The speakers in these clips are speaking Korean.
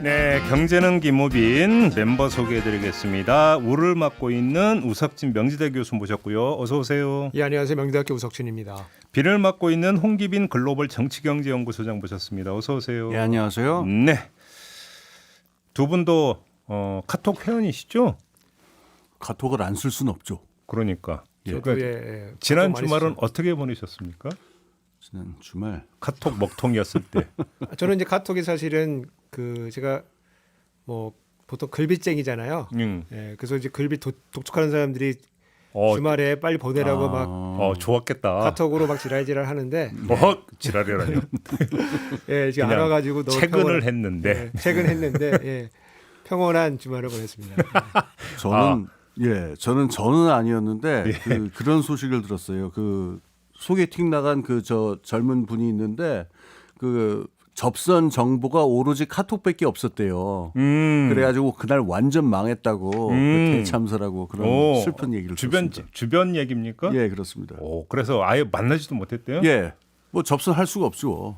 네, 경제는 김우빈 멤버 소개해드리겠습니다. 우를 맡고 있는 우석진 명지대 교수 모셨고요. 어서 오세요. 예, 안녕하세요. 명대학교 우석진입니다. 비를 맡고 있는 홍기빈 글로벌 정치경제연구소장 모셨습니다. 어서 오세요. 네, 안녕하세요. 네, 두 분도 카톡 회원이시죠? 카톡을 안 쓸 수는 없죠. 그러니까. 저도 지난 카톡 많이 주말은 쓰죠. 어떻게 보내셨습니까? 지난 주말 카톡 먹통이었을 때. 저는 이제 카톡이 사실은 제가 뭐 보통 글빚쟁이잖아요. 예, 그래서 이제 글빚 독촉하는 사람들이 주말에 빨리 보내라고 막 좋았겠다. 카톡으로 막 지랄지랄 하는데 지랄이라뇨. 예, 지금 안 그냥 와가지고 너무 퇴근을 했는데. 예, 퇴근했는데 예, 평온한 주말을 보냈습니다. 저는 아니었는데 예. 그런 소식을 들었어요. 그 소개팅 나간 저 젊은 분이 있는데 그 접선 정보가 오로지 카톡밖에 없었대요. 그래가지고 그날 완전 망했다고 그 대참사라고 그런 슬픈 얘기를 들었습니다. 주변 얘기입니까? 예, 그렇습니다. 그래서 아예 만나지도 못했대요? 예, 뭐 접선할 수가 없죠.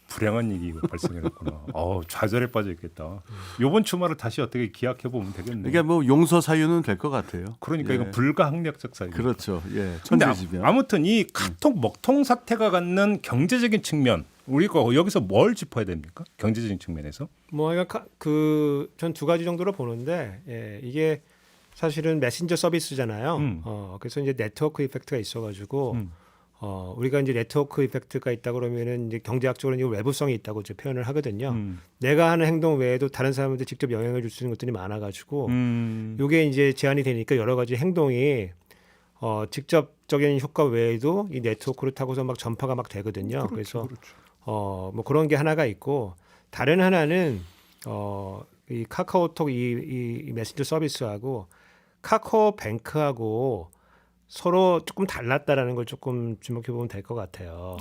불행한 일이 발생했구나. 좌절에 빠져있겠다. 이번 주말을 다시 어떻게 기약해 보면 되겠네요. 그러니까 뭐 용서 사유는 될 것 같아요. 그러니까 예. 이거 불가항력적 사유. 그렇죠. 예. 근데 천재지변. 아무튼 이 카톡 먹통 사태가 갖는 경제적인 측면, 우리가 여기서 뭘 짚어야 됩니까? 경제적인 측면에서? 뭐 전 두 가지 정도로 보는데 예, 이게 사실은 메신저 서비스잖아요. 그래서 이제 네트워크 이펙트가 있어가지고 우리가 이제 네트워크 이펙트가 있다 그러면은 이제 경제학적으로 이제 외부성이 있다고 이제 표현을 하거든요. 내가 하는 행동 외에도 다른 사람한테 직접 영향을 줄 수 있는 것들이 많아가지고 이게 이제 제한이 되니까 여러 가지 행동이 직접적인 효과 외에도 이 네트워크를 타고서 막 전파가 막 되거든요. 그래서 뭐 그런 게 하나가 있고 다른 하나는 이 카카오톡 이 메신저 서비스하고 카카오뱅크하고 서로 조금 달랐다라는 걸 조금 주목해 보면 될 것 같아요.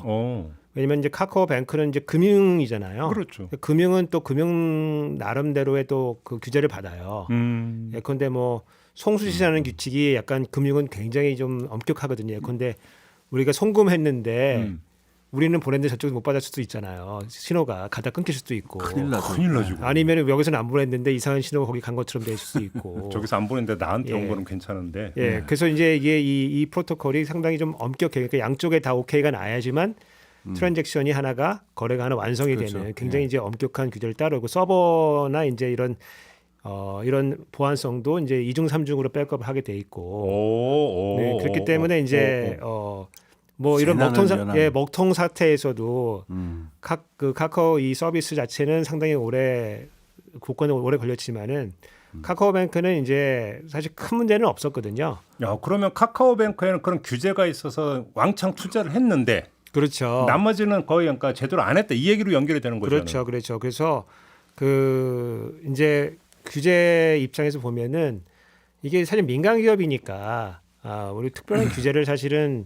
왜냐면 이제 카카오뱅크는 이제 금융이잖아요. 그렇죠. 금융은 또 금융 나름대로의 또 그 규제를 받아요. 예컨대 뭐 송수시라는 규칙이 약간 금융은 굉장히 좀 엄격하거든요. 예컨대 우리가 송금했는데 우리는 보냈는데 저쪽에서 못 받을 수도 있잖아요. 신호가 가다 끊길 수도 있고. 큰일 나죠. 큰일 나죠. 아니면 여기서는 안 보냈는데 이상한 신호가 거기 간 것처럼 될 수도 있고. 저기서 안 보냈는데 나한테 온 예. 거는 괜찮은데. 예, 그래서 이제 이게 이 프로토콜이 상당히 좀 엄격해요. 그러니까 양쪽에 다 오케이가 나야지만 트랜잭션이 하나가 거래가 하나 완성이 그렇죠. 되는 굉장히 이제 엄격한 규제를 따르고 서버나 이제 이런 보안성도 이제 2중 3중으로 백업을 하게 돼 있고. 네, 그렇기 때문에 이제 뭐 이런 먹통 사태에서도 카카오 이 서비스 자체는 상당히 국권에 오래 걸렸지만은 카카오뱅크는 이제 사실 큰 문제는 없었거든요. 그러면 카카오뱅크에는 그런 규제가 있어서 왕창 투자를 했는데 그렇죠. 나머지는 거의 그러니까 제대로 안 했다. 이 얘기로 연결이 되는 거죠. 그렇죠. 그래서 이제 규제 입장에서 보면은 이게 사실 민간 기업이니까 우리 특별한 규제를 사실은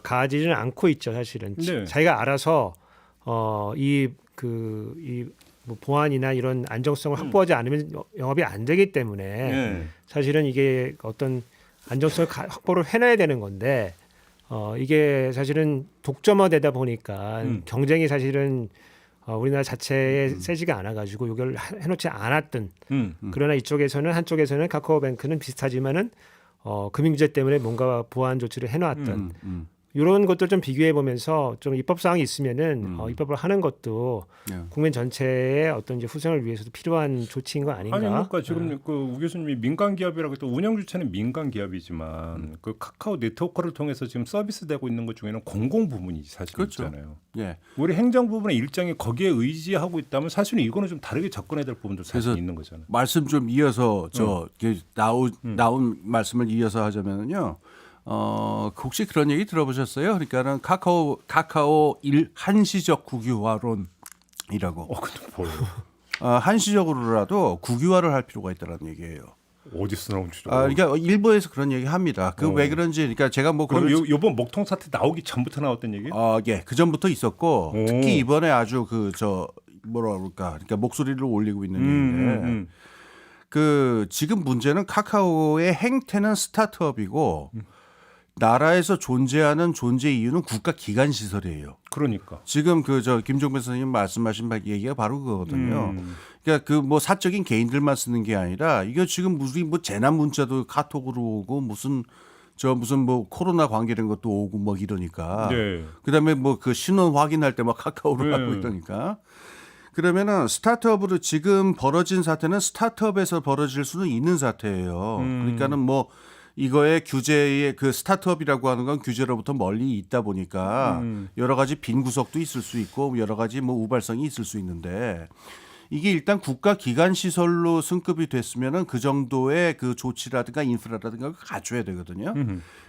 가지는 않고 있죠. 사실은 네. 자기가 알아서 뭐 보안이나 이런 안정성을 확보하지 않으면 영업이 안 되기 때문에 사실은 이게 어떤 안정성을 확보를 해놔야 되는 건데 이게 사실은 독점화되다 보니까 경쟁이 사실은 우리나라 자체에 세지가 않아가지고 이걸 해놓지 않았던 그러나 이쪽에서는 한쪽에서는 카카오뱅크는 비슷하지만은 금융규제 때문에 뭔가 보안 조치를 해놨던 이런 것들 좀 비교해 보면서 좀 입법 사항이 있으면은 입법을 하는 것도 국민 전체의 어떤 이제 후생을 위해서도 필요한 조치인 거 아닌가? 아니 그러니까 지금 우 교수님이 민간 기업이라고 또 운영 주체는 민간 기업이지만 그 카카오 네트워크를 통해서 지금 서비스되고 있는 것 중에는 공공 부분이 사실 그렇죠. 있잖아요. 예. 우리 행정 부분의 일정이 거기에 의지하고 있다면 사실은 이거는 좀 다르게 접근해야 될 부분도 사실 있는 거잖아요. 말씀 좀 이어서 나온 말씀을 이어서 하자면요. 혹시 그런 얘기 들어보셨어요? 그러니까는 카카오 한시적 국유화론이라고. 그것도 뭐예요? 한시적으로라도 국유화를 할 필요가 있다는 얘기예요. 어디서 나온 주죠? 그러니까 일부에서 그런 얘기 합니다. 왜 그런지, 그러니까 제가 뭐 그럼 이번 먹통 사태 나오기 전부터 나왔던 얘기? 예, 그 전부터 있었고 특히 이번에 아주 뭐라 그럴까, 그러니까 목소리를 올리고 있는 얘기인데. 지금 문제는 카카오의 행태는 스타트업이고 나라에서 존재하는 존재 이유는 국가 기관 시설이에요. 그러니까 지금 김종배 선생님 말씀하신 얘기가 바로 그거거든요. 그러니까 그 뭐 사적인 개인들만 쓰는 게 아니라 이게 지금 무슨 뭐 재난 문자도 카톡으로 오고 무슨 뭐 코로나 관계된 것도 오고 뭐 이러니까. 네. 그다음에 뭐 그 신원 확인할 때 막 카카오로 네. 하고 이러니까. 그러면은 스타트업으로 지금 벌어진 사태는 스타트업에서 벌어질 수는 있는 사태예요. 그러니까는 뭐 이거의 규제의 그 스타트업이라고 하는 건 규제로부터 멀리 있다 보니까 여러 가지 빈 구석도 있을 수 있고 여러 가지 뭐 우발성이 있을 수 있는데 이게 일단 국가 기관 시설로 승급이 됐으면은 그 정도의 그 조치라든가 인프라라든가 갖춰야 되거든요.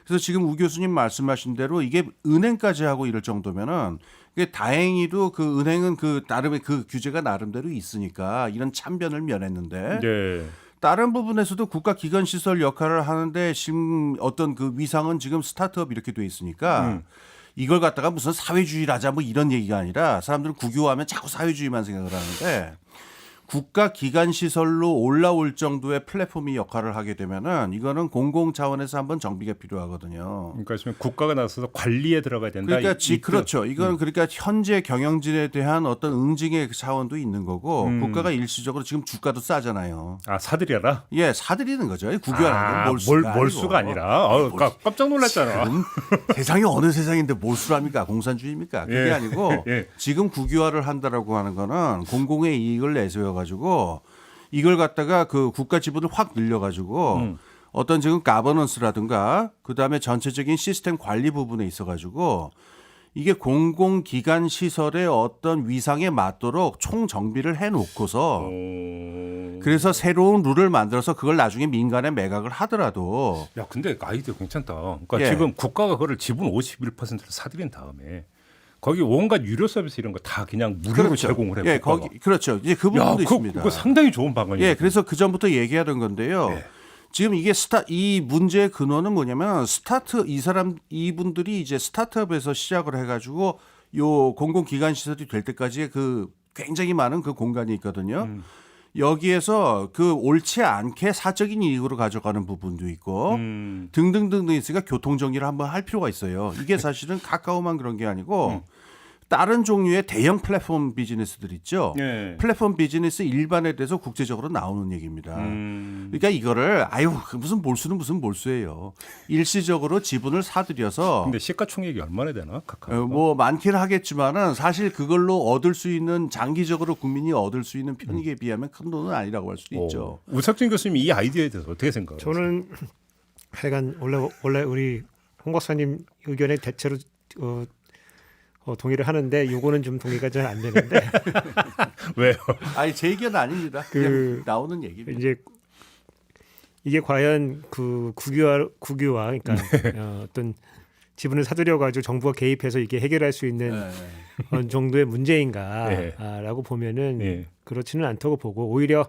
그래서 지금 우 교수님 말씀하신 대로 이게 은행까지 하고 이럴 정도면은 이게 다행히도 그 은행은 그 나름의 그 규제가 나름대로 있으니까 이런 참변을 면했는데 네. 다른 부분에서도 국가 기관 시설 역할을 하는데 지금 어떤 그 위상은 지금 스타트업 이렇게 돼 있으니까 이걸 갖다가 무슨 사회주의라자 뭐 이런 얘기가 아니라 사람들은 국유화하면 자꾸 사회주의만 생각을 하는데 국가 기관 시설로 올라올 정도의 플랫폼이 역할을 하게 되면은 이거는 공공 차원에서 한번 정비가 필요하거든요. 그러니까 지금 국가가 나서서 관리에 들어가야 된다. 그러니까 그렇죠. 이건 그러니까 현재 경영진에 대한 어떤 응징의 차원도 있는 거고 국가가 일시적으로 지금 주가도 싸잖아요. 아 사들여라. 예, 사들이는 거죠. 국유화라는 건 몰수가 아니라. 깜짝 놀랐잖아. 세상이 어느 세상인데 몰수랍니까? 공산주의입니까? 그게 예. 아니고 예. 지금 국유화를 한다라고 하는 거는 공공의 이익을 내세워 가지고 이걸 갖다가 그 국가 지분을 확 늘려 가지고 어떤 지금 가버넌스라든가 그다음에 전체적인 시스템 관리 부분에 있어 가지고 이게 공공기관 시설의 어떤 위상에 맞도록 총정비를 해놓고서 그래서 새로운 룰을 만들어서 그걸 나중에 민간에 매각을 하더라도 야, 근데 아이디어 괜찮다. 그러니까 예. 지금 국가가 그걸 지분 51%를 사들인 다음에 거기 온갖 유료 서비스 이런 거 다 그냥 무료로 그렇죠. 제공을 해. 예, 국가가. 거기 그렇죠. 이제 그 부분도 있습니다. 그거 상당히 좋은 방안이에요. 예, 그래서 그 전부터 얘기하던 건데요. 네. 지금 이게 이 문제의 근원은 뭐냐면 이분들이 이제 스타트업에서 시작을 해가지고 요 공공기관 시설이 될 때까지의 그 굉장히 많은 그 공간이 있거든요. 여기에서 그 옳지 않게 사적인 이익으로 가져가는 부분도 있고 등등등등 있으니까 교통 정리를 한번 할 필요가 있어요. 이게 사실은 카카오만 그런 게 아니고 다른 종류의 대형 플랫폼 비즈니스들 있죠. 예. 플랫폼 비즈니스 일반에 대해서 국제적으로 나오는 얘기입니다. 그러니까 이거를 무슨 몰수는 무슨 몰수예요. 일시적으로 지분을 사들여서 근데 시가총액이 얼마나 되나? 카카오. 뭐 많기는 하겠지만은 사실 그걸로 얻을 수 있는 장기적으로 국민이 얻을 수 있는 편익에 비하면 큰 돈은 아니라고 할 수도 있죠. 우석진 교수님 이 아이디어에 대해서 어떻게 생각하세요? 저는 하여간 원래 우리 홍 박사님 의견에 대체로 동의를 하는데 요거는 좀 동의가 잘 안 되는데 왜요? 아니 제 의견은 아닙니다. 그냥 나오는 얘기입니다. 이제 이게 과연 그 국유화 그러니까 어떤 지분을 사들여 가지고 정부가 개입해서 이게 해결할 수 있는 어느 정도의 문제인가라고 보면은 그렇지는 않다고 보고 오히려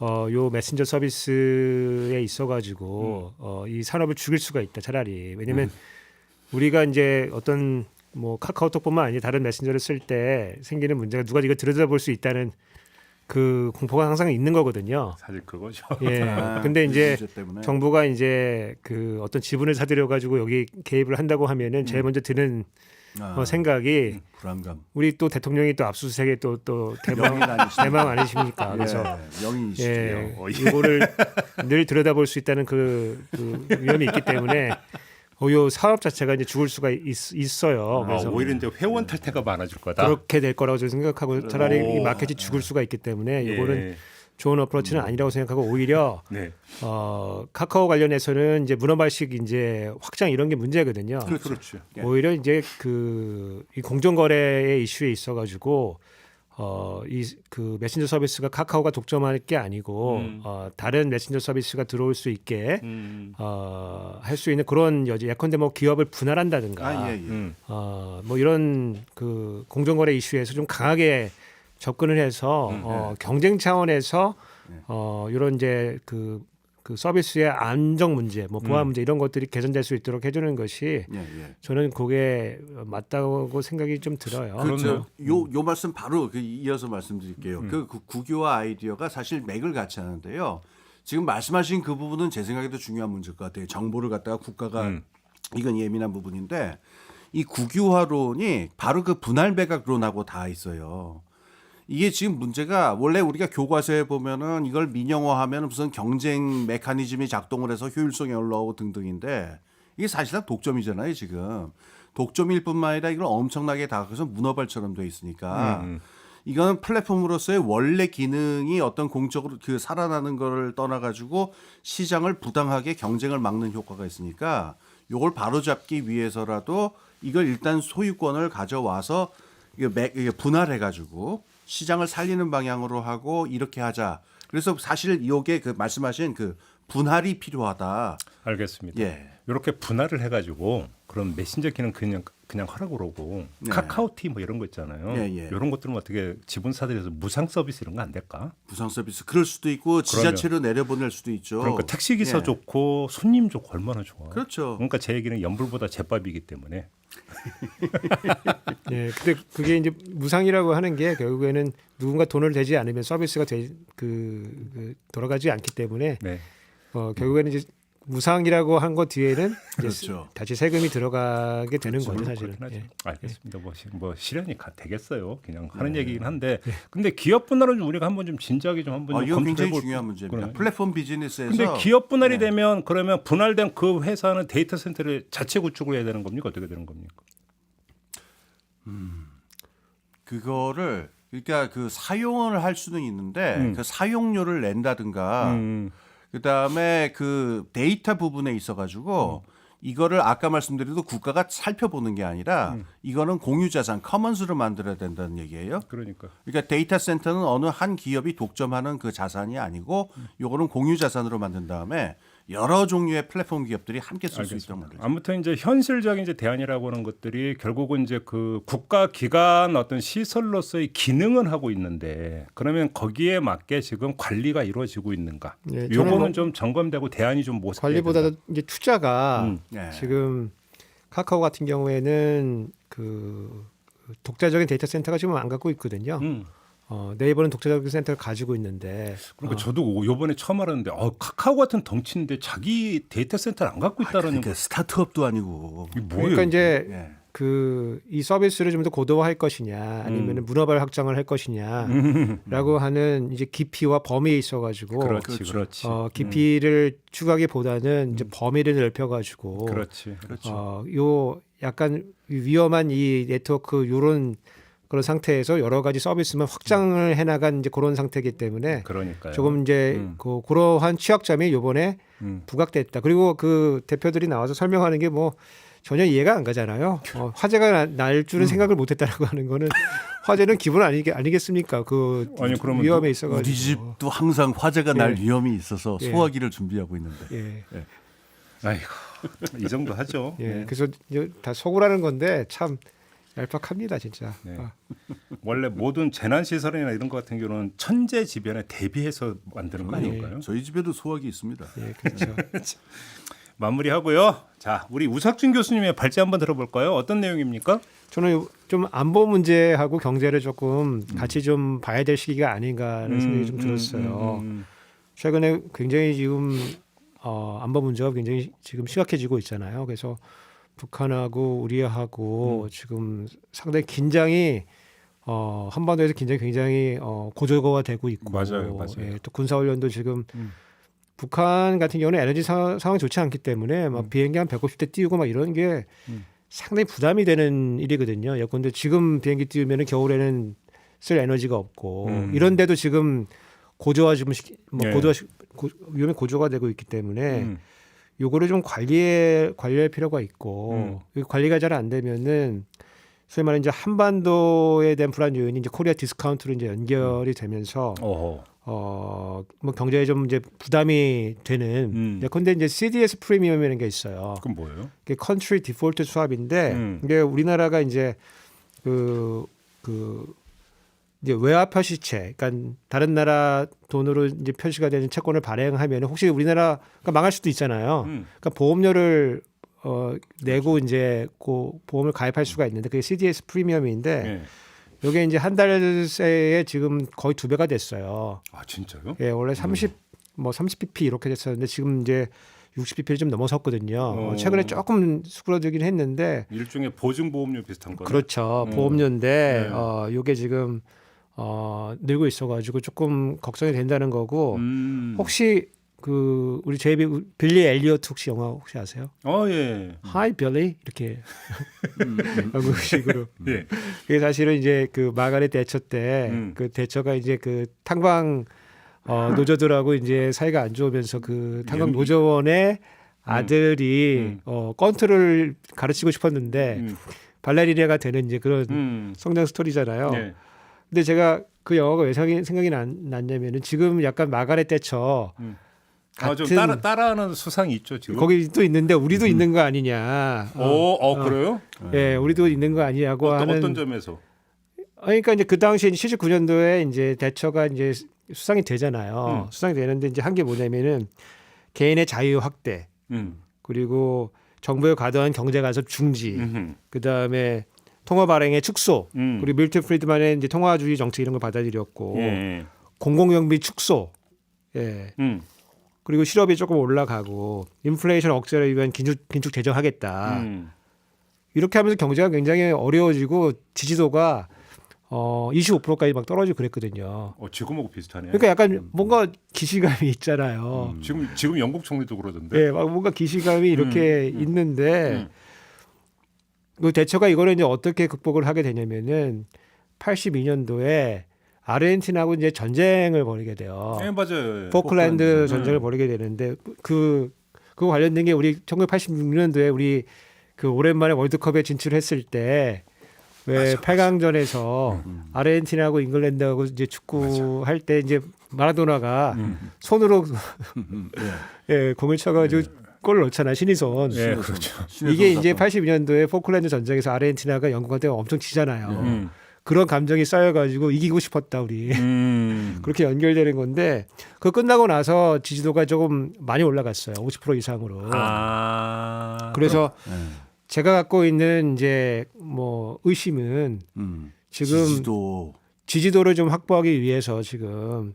요 메신저 서비스에 있어 가지고 이 산업을 죽일 수가 있다 차라리. 왜냐면 우리가 이제 어떤 뭐 카카오톡뿐만 아니라 다른 메신저를 쓸 때 생기는 문제가 누가 이거 들여다볼 수 있다는 그 공포가 항상 있는 거거든요. 사실 그거죠. 예. 근데 이제 문제 때문에. 정부가 이제 그 어떤 지분을 사들여 가지고 여기 개입을 한다고 하면은 제일 먼저 드는 생각이 불안감. 우리 또 대통령이 또 압수수색에 또 영인 아니십니까? 대망 아니십니까? 그래서 영인이시죠. 이거를 늘 들여다볼 수 있다는 그 위험이 있기 때문에 요 사업 자체가 이제 죽을 수가 있어요. 그래서 오히려 이제 회원 탈퇴가 많아질 거다. 그렇게 될 거라고 저는 생각하고 차라리 이 마켓이 죽을 수가 있기 때문에 이거는 좋은 어프로치는 아니라고 생각하고 오히려 카카오 관련해서는 이제 문어발식 이제 확장 이런 게 문제거든요. 그렇죠. 오히려 이제 이 공정거래의 이슈에 있어가지고 이 그 메신저 서비스가 카카오가 독점할 게 아니고 다른 메신저 서비스가 들어올 수 있게 할 수 있는 그런 예컨대 뭐 기업을 분할한다든가 뭐 이런 그 공정거래 이슈에서 좀 강하게 접근을 해서 경쟁 차원에서 이런 이제 그 서비스의 안정 문제, 뭐 보안 문제 이런 것들이 개선될 수 있도록 해주는 것이 저는 그게 맞다고 생각이 좀 들어요. 그렇죠. 요 말씀 바로 이어서 말씀드릴게요. 그 국유화 아이디어가 사실 맥을 같이 하는데요. 지금 말씀하신 그 부분은 제 생각에도 중요한 문제일 것 같아요. 정보를 갖다가 국가가 이건 예민한 부분인데 이 국유화론이 바로 그 분할 매각론하고 다 있어요. 이게 지금 문제가 원래 우리가 교과서에 보면은 이걸 민영화하면 무슨 경쟁 메커니즘이 작동을 해서 효율성이 올라오고 등등인데 이게 사실상 독점이잖아요 지금. 독점일 뿐만 아니라 이걸 엄청나게 다가가서 문어발처럼 돼 있으니까 이거는 플랫폼으로서의 원래 기능이 어떤 공적으로 그 살아나는 거를 떠나가지고 시장을 부당하게 경쟁을 막는 효과가 있으니까 요걸 바로잡기 위해서라도 이걸 일단 소유권을 가져와서 이게 분할해가지고 시장을 살리는 방향으로 하고 이렇게 하자. 그래서 사실 이게 그 말씀하신 그 분할이 필요하다. 알겠습니다. 예. 이렇게 분할을 해가지고 그럼 메신저 기능 그냥 하라고 그러고 네. 카카오티 뭐 이런 거 있잖아요. 예, 예. 이런 것들은 어떻게 지분사들에서 무상 서비스 이런 거 안 될까? 부상 서비스 그럴 수도 있고 지자체로 내려보낼 수도 있죠. 그러니까 택시 기사 예. 좋고 손님 좋고 얼마나 좋아. 그렇죠. 그러니까 제 얘기는 연불보다 제밥이기 때문에. 네, 근데 그게 이제 무상이라고 하는 게 결국에는 누군가 돈을 대지 않으면 서비스가 돌아가지 않기 때문에 네. 결국에는 이제 무상이라고 한 것 뒤에는 이제 그렇죠. 다시 세금이 들어가게 되는 그렇죠. 거죠 사실은. 그렇긴 하죠. 예. 알겠습니다. 뭐 실현이 되겠어요. 그냥 하는 네. 얘기긴 한데, 근데 기업 분할은 좀 우리가 한번 좀 진지하게 좀 한번 이거 굉장히 검토해볼. 중요한 문제입니다. 그러네. 플랫폼 비즈니스에서 근데 기업 분할이 네. 되면 그러면 분할된 그 회사는 데이터 센터를 자체 구축을 해야 되는 겁니까? 어떻게 되는 겁니까? 그거를 그러니까 그 사용을 할 수는 있는데 그 사용료를 낸다든가 그다음에 그 데이터 부분에 있어가지고 이거를 아까 말씀드린 국가가 살펴보는 게 아니라 이거는 공유자산 커먼스로 만들어야 된다는 얘기예요. 그러니까. 그러니까 데이터 센터는 어느 한 기업이 독점하는 그 자산이 아니고 요거는 공유 자산으로 만든 다음에 여러 종류의 플랫폼 기업들이 함께 쓸 수 있단 말이죠. 아무튼 이제 현실적인 이제 대안이라고 하는 것들이 결국은 이제 그 국가 기관 어떤 시설로서의 기능은 하고 있는데 그러면 거기에 맞게 지금 관리가 이루어지고 있는가? 예, 저는 요거는 뭐 좀 점검되고 대안이 좀 모색돼야 관리보다도 된다. 이제 투자가 네. 지금 카카오 같은 경우에는 그 독자적인 데이터 센터가 지금 안 갖고 있거든요. 네이버는 독자적인 센터를 가지고 있는데 그러니까 저도 요번에 처음 알았는데 카카오 같은 덩치인데 자기 데이터 센터를 안 갖고 있다라는 그러니까 스타트업도 아니고. 게 뭐예요? 그러니까 이제 예. 그 이 서비스를 좀 더 고도화할 것이냐 아니면 문화발 확장을 할 것이냐라고 하는 이제 깊이와 범위에 있어가지고 그렇지. 깊이를 추구하기보다는 이제 범위를 넓혀가지고 그렇지. 요 약간 위험한 이 네트워크 요런 그런 상태에서 여러 가지 서비스만 확장을 해나간 이제 그런 상태이기 때문에 그러니까요. 조금 이제 그러한 취약점이 요번에 부각됐다. 그리고 그 대표들이 나와서 설명하는 게 뭐 전혀 이해가 안 가잖아요. 화재가 날 줄은 생각을 못했다라고 하는 거는 화재는 기본 아니겠습니까? 그 아니, 그러면 위험에 우리 있어가지고. 집도 항상 화재가 날 예. 위험이 있어서 예. 소화기를 준비하고 있는데. 예. 아이고 이 정도 하죠. 예. 네. 그래서 이제 다 속으라는 건데 참 얄팍합니다, 진짜. 네. 원래 모든 재난 시설이나 이런 것 같은 경우는 천재지변에 대비해서 만드는 거 아닌가요? 저희 집에도 소화기 있습니다. 예, 그렇죠. 마무리하고요. 자, 우리 우석준 교수님의 발제 한번 들어볼까요? 어떤 내용입니까? 저는 좀 안보 문제하고 경제를 조금 같이 좀 봐야 될 시기가 아닌가라는 생각이 좀 들었어요. 최근에 굉장히 지금 안보 문제가 굉장히 지금 심각해지고 있잖아요. 그래서 북한하고 우리하고 지금 상당히 긴장이 한반도에서 긴장이 굉장히 고조화되고 있고, 맞아요. 예, 또 군사훈련도 지금 북한 같은 경우는 에너지 상황이 좋지 않기 때문에 막 비행기 한 150대 띄우고 막 이런 게 상당히 부담이 되는 일이거든요. 예컨대 지금 비행기 띄우면 겨울에는 쓸 에너지가 없고 이런데도 지금 고조화 지금 예. 위험이 고조가 되고 있기 때문에 요거를 좀 관리할 필요가 있고 이 관리가 잘 안 되면은 소위 말하는 이제 한반도에 대한 불안 요인이 이제 코리아 디스카운트로 이제 연결이 되면서 뭐 경제에 좀 이제 부담이 되는. 근데 이제 CDS 프리미엄이라는 게 있어요. 그건 뭐예요? 그게 컨트리 디폴트 스왑인데 이게 우리나라가 이제 이제 외화 표시채, 그러니까 다른 나라 돈으로 이제 표시가 되는 채권을 발행하면 혹시 우리나라가 망할 수도 있잖아요. 그러니까 보험료를 내고 이제 그 보험을 가입할 수가 있는데 그게 CDS 프리미엄인데 네. 이게 이제 한 달 새에 지금 거의 2배가 됐어요. 아 진짜요? 예, 원래 30pp 이렇게 됐었는데 지금 이제 60pp를 좀 넘어섰거든요. 최근에 조금 수그러들긴 했는데 일종의 보증보험료 비슷한 거네. 그렇죠. 보험료인데 요게 지금 늘고 있어가지고 조금 걱정이 된다는 거고 혹시 그 우리 빌리 엘리어트 혹시 영화 혹시 아세요? 예. Hi Billy 이렇게 영국식으로. 예. 그게 사실은 이제 그 마가렛 대처 때 그 대처가 이제 그 탕방 노조들하고 이제 사이가 안 좋으면서 그 탕방 노조원의 아들이 권투를 가르치고 싶었는데 발레리나가 되는 이제 그런 성장 스토리잖아요. 네. 근데 제가 그 영화가 왜 생각이 났냐면은 지금 약간 마가렛 대처 좀 같은 따라하는 수상이 있죠 지금. 거기 또 있는데 우리도 있는 거 아니냐. 그래요? 예, 우리도 있는 거 아니냐고 하는. 어떤 점에서? 그러니까 이제 그 당시에 79년도에 이제 대처가 이제 수상이 되잖아요. 수상이 되는데 이제 한 게 뭐냐면은 개인의 자유 확대, 그리고 정부의 과도한 경제 간섭 중지, 그 다음에 통화 발행의 축소, 그리고 밀턴 프리드만의 이제 통화주의 정책 이런 걸 받아들였고, 공공경비 축소, 예. 그리고 실업이 조금 올라가고 인플레이션 억제를 위한 긴축 재정하겠다. 이렇게 하면서 경제가 굉장히 어려워지고 지지도가 25%까지 막 떨어지고 그랬거든요. 지금하고 비슷하네요. 그러니까 약간 뭔가 기시감이 있잖아요. 지금 영국 총리도 그러던데. 네, 막 뭔가 기시감이 이렇게 있는데 그 대처가 이거를 이제 어떻게 극복을 하게 되냐면은 82년도에 아르헨티나하고 이제 전쟁을 벌이게 돼요. 네, 맞아요. 포클랜드 전쟁을 벌이게 되는데 그거 관련된 게 우리 1986년도에 우리 그 오랜만에 월드컵에 진출했을 때 왜 8강전에서 아르헨티나하고 잉글랜드하고 이제 축구할 때 이제 마라도나가 손으로 예, 공을 쳐가지고 골을 넣잖아 신이손. 네, 그렇죠. 이게 이제 82년도에 포클랜드 전쟁에서 아르헨티나가 영국한테 엄청 지잖아요. 그런 감정이 쌓여가지고 이기고 싶었다 우리. 그렇게 연결되는 건데 그거 끝나고 나서 지지도가 조금 많이 올라갔어요. 50% 이상으로. 그래서 제가 갖고 있는 이제 뭐 의심은 지금 지지도를 좀 확보하기 위해서 지금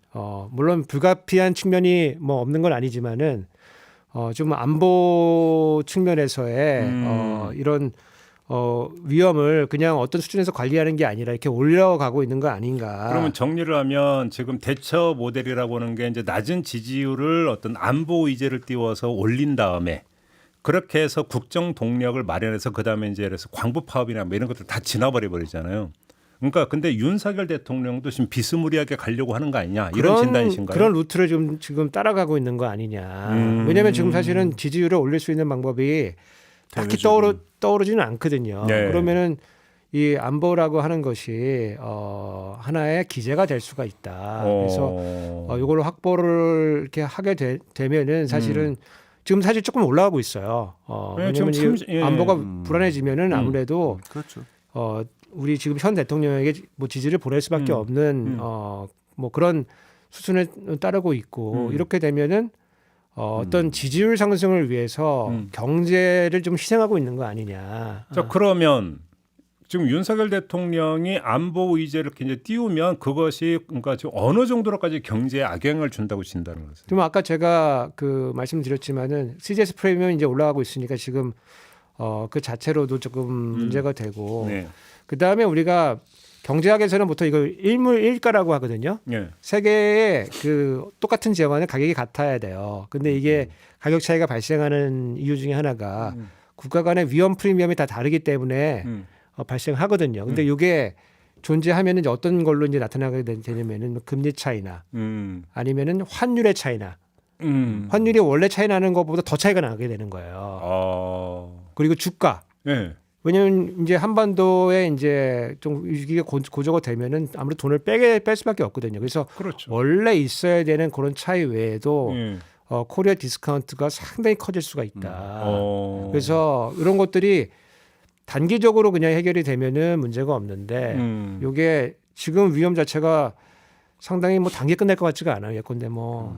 물론 불가피한 측면이 뭐 없는 건 아니지만은 좀 안보 측면에서의 이런 위험을 그냥 어떤 수준에서 관리하는 게 아니라 이렇게 올려가고 있는 거 아닌가. 그러면 정리를 하면 지금 대처 모델이라고 하는 게 이제 낮은 지지율을 어떤 안보 의제를 띄워서 올린 다음에 그렇게 해서 국정 동력을 마련해서 그다음에 이제 그래서 광부 파업이나 뭐 이런 것들 다 지나버려 버리잖아요. 그러니까 근데 윤석열 대통령도 지금 비스무리하게 가려고 하는 거 아니냐 이런 진단이신가요? 그런 루트를 지금 따라가고 있는 거 아니냐. 왜냐하면 지금 사실은 지지율을 올릴 수 있는 방법이 딱히 떠오르지는 않거든요. 네. 그러면은 이 안보라고 하는 것이 하나의 기제가 될 수가 있다. 그래서 이걸로 확보를 이렇게 하게 되면은 사실은 지금 사실 조금 올라가고 있어요. 왜냐하면 안보가 불안해지면은 아무래도 그렇죠. 우리 지금 현 대통령에게 뭐 지지를 보낼 수밖에 없는 뭐 그런 수순에 따르고 있고 이렇게 되면은 어떤 지지율 상승을 위해서 경제를 좀 희생하고 있는 거 아니냐. 자, 그러면 지금 윤석열 대통령이 안보 의제를 이제 띄우면 그것이 그러니까 지금 어느 정도로까지 경제에 악영향을 준다고 진다는 거죠. 지금 아까 제가 그 말씀드렸지만은 CGS 프리미엄이 이제 올라가고 있으니까 지금 그 자체로도 조금 문제가 되고 네. 그 다음에 우리가 경제학에서는 보통 이걸 일물일가라고 하거든요. 네. 세계의 그 똑같은 지역과는 가격이 같아야 돼요. 근데 이게 가격 차이가 발생하는 이유 중에 하나가 국가 간의 위험 프리미엄이 다 다르기 때문에 발생하거든요. 근데 이게 존재하면 이제 어떤 걸로 이제 나타나게 되냐면은 금리 차이나 아니면은 환율의 차이나 환율이 원래 차이 나는 것보다 더 차이가 나게 되는 거예요. 그리고 주가. 네. 왜냐하면 이제 한반도에 이제 좀 이게 고조가 되면은 아무래도 돈을 뺄 수밖에 없거든요. 그래서 그렇죠. 원래 있어야 되는 그런 차이 외에도 코리아 디스카운트가 상당히 커질 수가 있다. 그래서 이런 것들이 단기적으로 그냥 해결이 되면은 문제가 없는데 이게 지금 위험 자체가 상당히 뭐 단기 끝날 것 같지가 않아요. 예컨대 뭐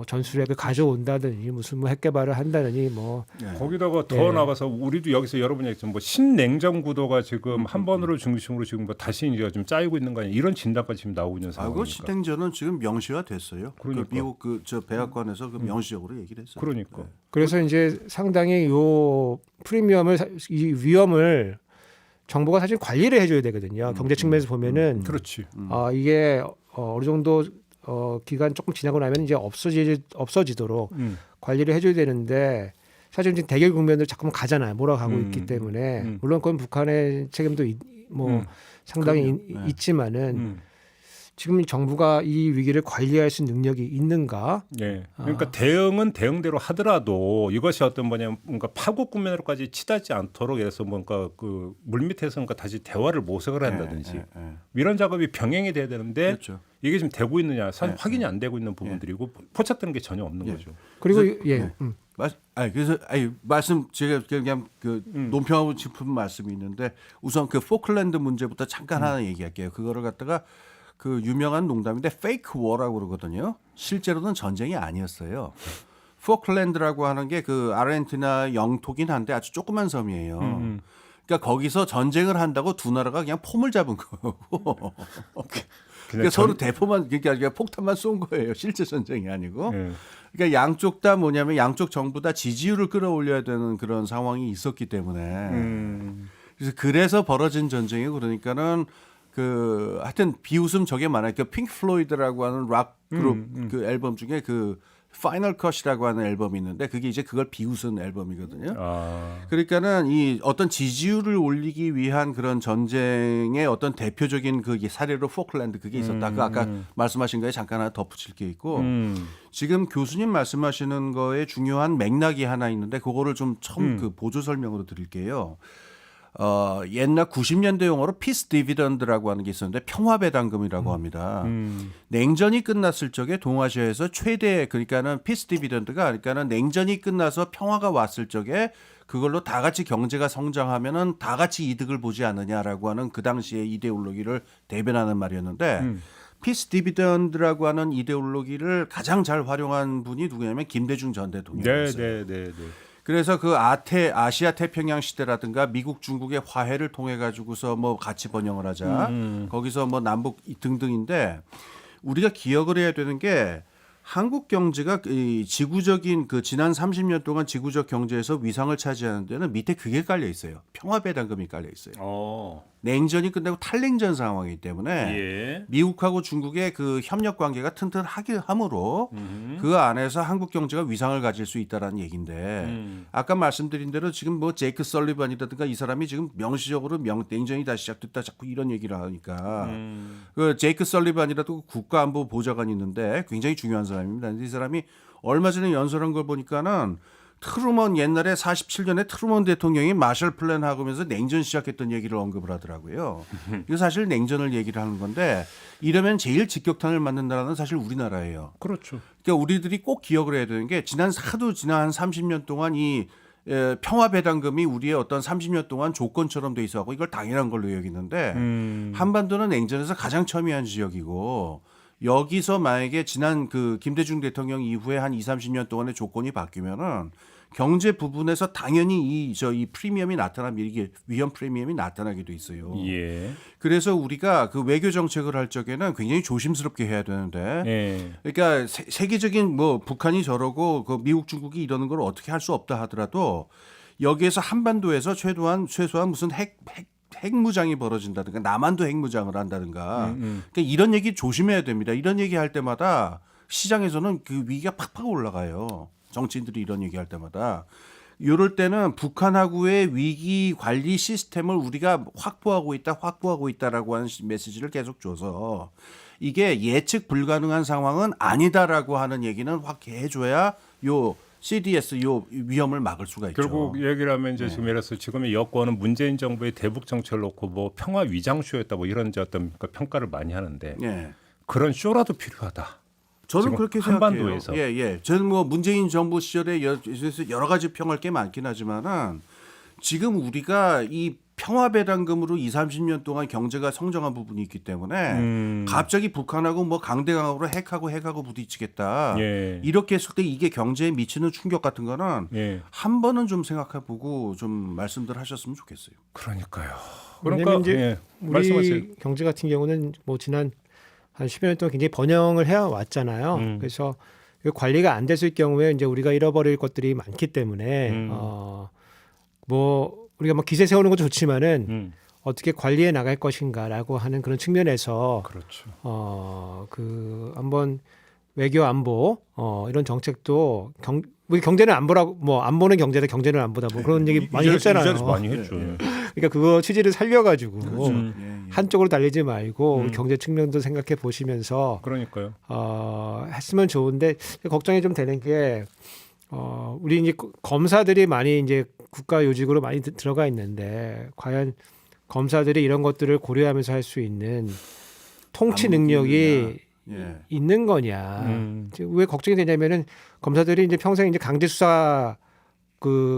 전술핵을 가져온다더니 무슨 뭐 핵 개발을 한다더니 뭐 거기다가 더 나가서 우리도 여기서 여러분이 했지만 뭐 신냉전 구도가 지금 한 번으로 중심으로 지금 뭐 다시 이제 좀 짜이고 있는 거 아니야 이런 진단까지 지금 나오고 있는 상황이니까. 신냉전은 지금 명시가 됐어요. 그러니까. 그 미국 저 백악관에서 그 명시적으로 얘기를 했어요. 그러니까. 그래서 이제 상당히 요 프리미엄을 이 위험을 정부가 사실 관리를 해줘야 되거든요. 경제 측면에서 보면은 그렇지. 이게 어느 정도 기간 조금 지나고 나면 이제 없어지도록 관리를 해줘야 되는데 사실 지금 대결 국면으로 자꾸만 가잖아요. 몰아가고 있기 때문에 물론 그건 북한의 책임도 상당히 있지만은 지금 정부가 이 위기를 관리할 수 있는 능력이 있는가? 예. 그러니까 대응은 대응대로 하더라도 이것이 어떤 뭔가 파국 국면으로까지 치닫지 않도록 해서 뭔가 그 물밑에서 뭔가 다시 대화를 모색을 한다든지 이런 작업이 병행이 돼야 되는데 그렇죠. 이게 지금 되고 있느냐 사실 확인이 안 되고 있는 부분들이고 포착되는 게 전혀 없는 거죠. 그리고 그래서 말씀 제가 그냥 그 논평하고 싶은 말씀이 있는데 우선 그 포클랜드 문제부터 잠깐 하나 얘기할게요. 그거를 갖다가 그 유명한 농담인데 페이크 워라고 그러거든요. 실제로는 전쟁이 아니었어요. 포클랜드라고 하는 게 그 아르헨티나 영토긴 한데 아주 조그만 섬이에요. 그러니까 거기서 전쟁을 한다고 두 나라가 그냥 폼을 잡은 거고. 그러니까 서로 대포만 그러니까 폭탄만 쏜 거예요. 실제 전쟁이 아니고. 그러니까 양쪽 다 뭐냐면 양쪽 정부 다 지지율을 끌어올려야 되는 그런 상황이 있었기 때문에. 그래서 벌어진 전쟁이 그러니까는 그 하여튼 비웃음 저게 많아요. 그 핑크 플로이드라고 하는 락 그룹 그 앨범 중에 그 파이널 컷이라고 하는 앨범이 있는데 그게 이제 그걸 비웃은 앨범이거든요. 그러니까는 이 어떤 지지율을 올리기 위한 그런 전쟁의 어떤 대표적인 그 사례로 포클랜드 그게 있었다. 그 아까 말씀하신 거에 잠깐 하나 덧붙일 게 있고 지금 교수님 말씀하시는 거에 중요한 맥락이 하나 있는데 그거를 좀 처음 그 보조 설명으로 드릴게요. 옛날 90년대 용어로 피스 디비던드라고 하는 게 있었는데 평화배당금이라고 합니다. 냉전이 끝났을 적에 동아시아에서 최대 그러니까는 피스 디비던드가 그러니까는 냉전이 끝나서 평화가 왔을 적에 그걸로 다 같이 경제가 성장하면은 다 같이 이득을 보지 않느냐라고 하는 그 당시의 이데올로기를 대변하는 말이었는데 피스 디비던드라고 하는 이데올로기를 가장 잘 활용한 분이 누구냐면 김대중 전 대통령이었어요. 네. 그래서 그 아시아 태평양 시대라든가 미국 중국의 화해를 통해 가지고서 뭐 같이 번영을 하자. 거기서 뭐 남북 등등인데 우리가 기억을 해야 되는 게 한국 경제가 이 지구적인 그 지난 30년 동안 지구적 경제에서 위상을 차지하는 데는 밑에 그게 깔려 있어요. 평화배당금이 깔려 있어요. 냉전이 끝나고 탈냉전 상황이기 때문에 미국하고 중국의 그 협력 관계가 튼튼하게 함으로 그 안에서 한국 경제가 위상을 가질 수 있다라는 얘기인데 아까 말씀드린 대로 지금 뭐 제이크 설리반이라든가 이 사람이 지금 명시적으로 냉전이 다시 시작됐다 자꾸 이런 얘기를 하니까 그 제이크 설리반이라도 국가안보 보좌관이 있는데 굉장히 중요한 사람입니다. 이 사람이 얼마 전에 연설한 걸 보니까는 트루먼 옛날에 47년에 트루먼 대통령이 마셜 플랜 하면서 냉전 시작했던 얘기를 언급을 하더라고요. 이거 사실 냉전을 얘기를 하는 건데 이러면 제일 직격탄을 맞는 나라는 사실 우리나라예요. 그렇죠. 그러니까 우리들이 꼭 기억을 해야 되는 게 지난 한 30년 동안 이 평화배당금이 우리의 어떤 30년 동안 조건처럼 돼 있어서 이걸 당연한 걸로 여기는데 한반도는 냉전에서 가장 첨예한 지역이고 여기서 만약에 지난 그 김대중 대통령 이후에 한 20-30년 동안의 조건이 바뀌면은 경제 부분에서 당연히 이 프리미엄이 이게 위험 프리미엄이 나타나게 돼 있어요. 그래서 우리가 그 외교 정책을 할 적에는 굉장히 조심스럽게 해야 되는데, 그러니까 세계적인 뭐 북한이 저러고 그 미국 중국이 이러는 걸 어떻게 할 수 없다 하더라도 여기에서 한반도에서 최소한 무슨 핵무장이 벌어진다든가 남한도 핵무장을 한다든가 그러니까 이런 얘기 조심해야 됩니다. 이런 얘기 할 때마다 시장에서는 그 위기가 팍팍 올라가요. 정치인들이 이런 얘기 할 때마다. 이럴 때는 북한하고의 위기 관리 시스템을 우리가 확보하고 있다라고 하는 메시지를 계속 줘서 이게 예측 불가능한 상황은 아니다라고 하는 얘기는 확 해줘야 요 CDS 요 위험을 막을 수가 있죠. 결국 얘기를 하면 이제 지금 예를 들어서 지금의 여권은 문재인 정부의 대북 정책을 놓고 뭐 평화 위장쇼였다 뭐 이런 어떤 평가를 많이 하는데 그런 쇼라도 필요하다. 저는 그렇게 생각해요. 한반도에서. 저는 뭐 문재인 정부 시절에 여러 가지 평할 게 많긴 하지만은 지금 우리가 이 평화배당금으로 20-30년 동안 경제가 성장한 부분이 있기 때문에 갑자기 북한하고 뭐 강대강으로 핵하고 부딪히겠다. 이렇게 했을 때 이게 경제에 미치는 충격 같은 거는 한 번은 좀 생각해보고 좀 말씀들 하셨으면 좋겠어요. 그러니까요. 왜냐면 이제 우리 말씀하세요. 경제 같은 경우는 뭐 지난 한 10여 년 동안 굉장히 번영을 해왔잖아요. 그래서 관리가 안 됐을 경우에 이제 우리가 잃어버릴 것들이 많기 때문에 뭐 우리가 뭐 기세 세우는 것도 좋지만은 어떻게 관리해 나갈 것인가라고 하는 그런 측면에서 그렇죠. 그 한번 외교 안보 이런 정책도 우리 경제는 안보라고 뭐 안보는 경제다 경제는 안보다 뭐 그런 얘기 많이 했잖아요. 이 자리에서 많이 했죠. 그러니까 그거 취지를 살려가지고 그렇죠. 예. 한쪽으로 달리지 말고 경제 측면도 생각해 보시면서 그러니까요. 했으면 좋은데 걱정이 좀 되는 게 우리 이제 검사들이 많이 이제 국가 요직으로 많이 들어가 있는데 과연 검사들이 이런 것들을 고려하면서 할 수 있는 통치 능력이 예. 있는 거냐. 왜 걱정이 되냐면은 검사들이 이제 평생 이제 강제 수사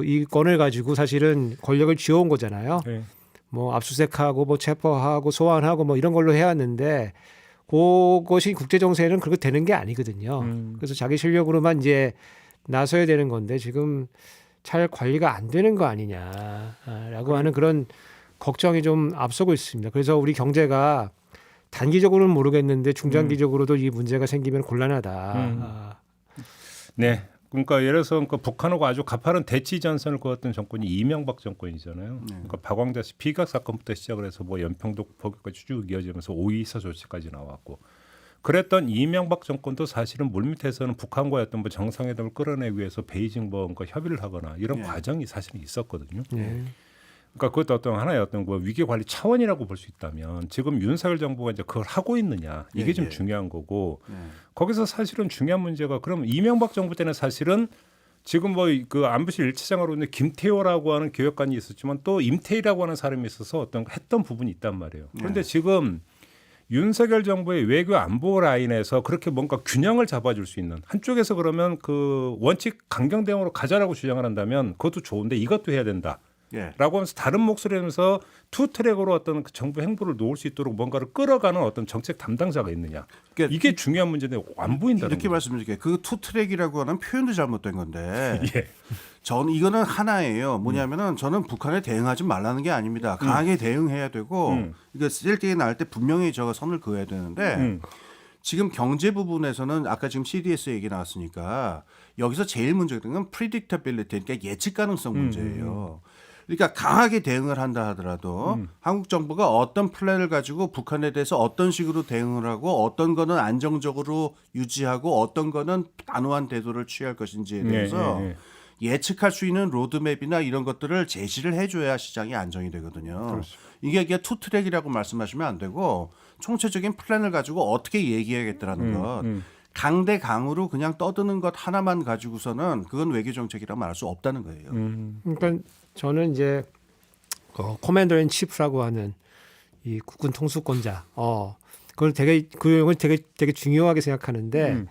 이 건을 가지고 사실은 권력을 쥐어온 거잖아요. 네. 뭐 압수수색하고 뭐 체포하고 소환하고 뭐 이런 걸로 해왔는데 그것이 국제 정세는 그렇게 되는 게 아니거든요. 그래서 자기 실력으로만 이제 나서야 되는 건데 지금 잘 관리가 안 되는 거 아니냐라고 하는 그런 걱정이 좀 앞서고 있습니다. 그래서 우리 경제가 단기적으로는 모르겠는데 중장기적으로도 이 문제가 생기면 곤란하다. 네. 그러니까 예를 들어서 북한하고 아주 가파른 대치 전선을 그었던 정권이 이명박 정권이잖아요. 그러니까 박광자 씨 피격 사건부터 시작을 해서 뭐 연평도 포격까지 쭉 이어지면서 오이사 조치까지 나왔고 그랬던 이명박 정권도 사실은 물밑에서는 북한과의 어떤 뭐 정상회담을 끌어내기 위해서 베이징 뭔가 협의를 하거나 이런 과정이 사실은 있었거든요. 그러니까 그것도 어떤 하나의 어떤 그 위기 관리 차원이라고 볼 수 있다면 지금 윤석열 정부가 이제 그걸 하고 있느냐 이게 좀 중요한 거고 거기서 사실은 중요한 문제가 그럼 이명박 정부 때는 사실은 지금 뭐 그 안보실 1차장으로 있는 김태호라고 하는 교역관이 있었지만 또 임태희라고 하는 사람이 있어서 어떤 했던 부분이 있단 말이에요. 그런데 지금 윤석열 정부의 외교 안보 라인에서 그렇게 뭔가 균형을 잡아줄 수 있는 한쪽에서 그러면 그 원칙 강경 대응으로 가자라고 주장을 한다면 그것도 좋은데 이것도 해야 된다. 라고 하면서 다른 목소리면서 투 트랙으로 어떤 그 정부 행보를 놓을 수 있도록 뭔가를 끌어가는 어떤 정책 담당자가 있느냐. 그러니까 이게 중요한 문제인데 안 보인다는 이렇게 거죠. 말씀드릴게요. 그 투 트랙이라고 하는 표현도 잘못된 건데 예. 전 이거는 하나예요. 뭐냐면은 저는 북한에 대응하지 말라는 게 아닙니다. 강하게 대응해야 되고 이거 쓸데기 나올 때 분명히 저가 선을 그어야 되는데 지금 경제 부분에서는 아까 지금 CDS 얘기 나왔으니까 여기서 제일 문제가 되는 건 predictability, 그러니까 예측 가능성 문제예요. 그러니까 강하게 대응을 한다 하더라도 한국 정부가 어떤 플랜을 가지고 북한에 대해서 어떤 식으로 대응을 하고 어떤 거는 안정적으로 유지하고 어떤 거는 단호한 태도를 취할 것인지에 대해서 예측할 수 있는 로드맵이나 이런 것들을 제시를 해줘야 시장이 안정이 되거든요. 그렇죠. 이게 투트랙이라고 말씀하시면 안 되고 총체적인 플랜을 가지고 어떻게 얘기해야겠다라는 것. 강대강으로 그냥 떠드는 것 하나만 가지고서는 그건 외교 정책이라고 말할 수 없다는 거예요. 그러니까 저는 이제 커맨더 인 치프라고 하는 이 국군 통수권자, 그걸 되게 중요하게 생각하는데,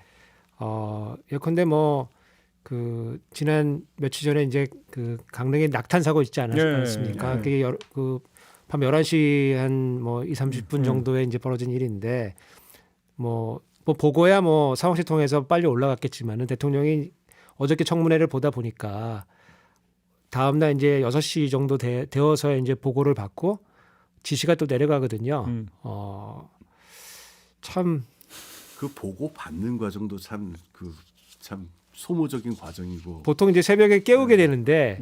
예컨대 뭐 그 지난 며칠 전에 이제 그 강릉에 낙탄 사고 있지 않았습니까? 그게 밤 11시 한 뭐 20-30분 정도에 이제 벌어진 일인데, 뭐 보고야 뭐 상황실 통해서 빨리 올라갔겠지만은 대통령이 어저께 청문회를 보다 보니까 다음 날 이제 6시 정도 되어서 이제 보고를 받고 지시가 또 내려가거든요. 참 그 보고 받는 과정도 참 소모적인 과정이고. 보통 이제 새벽에 깨우게 되는데,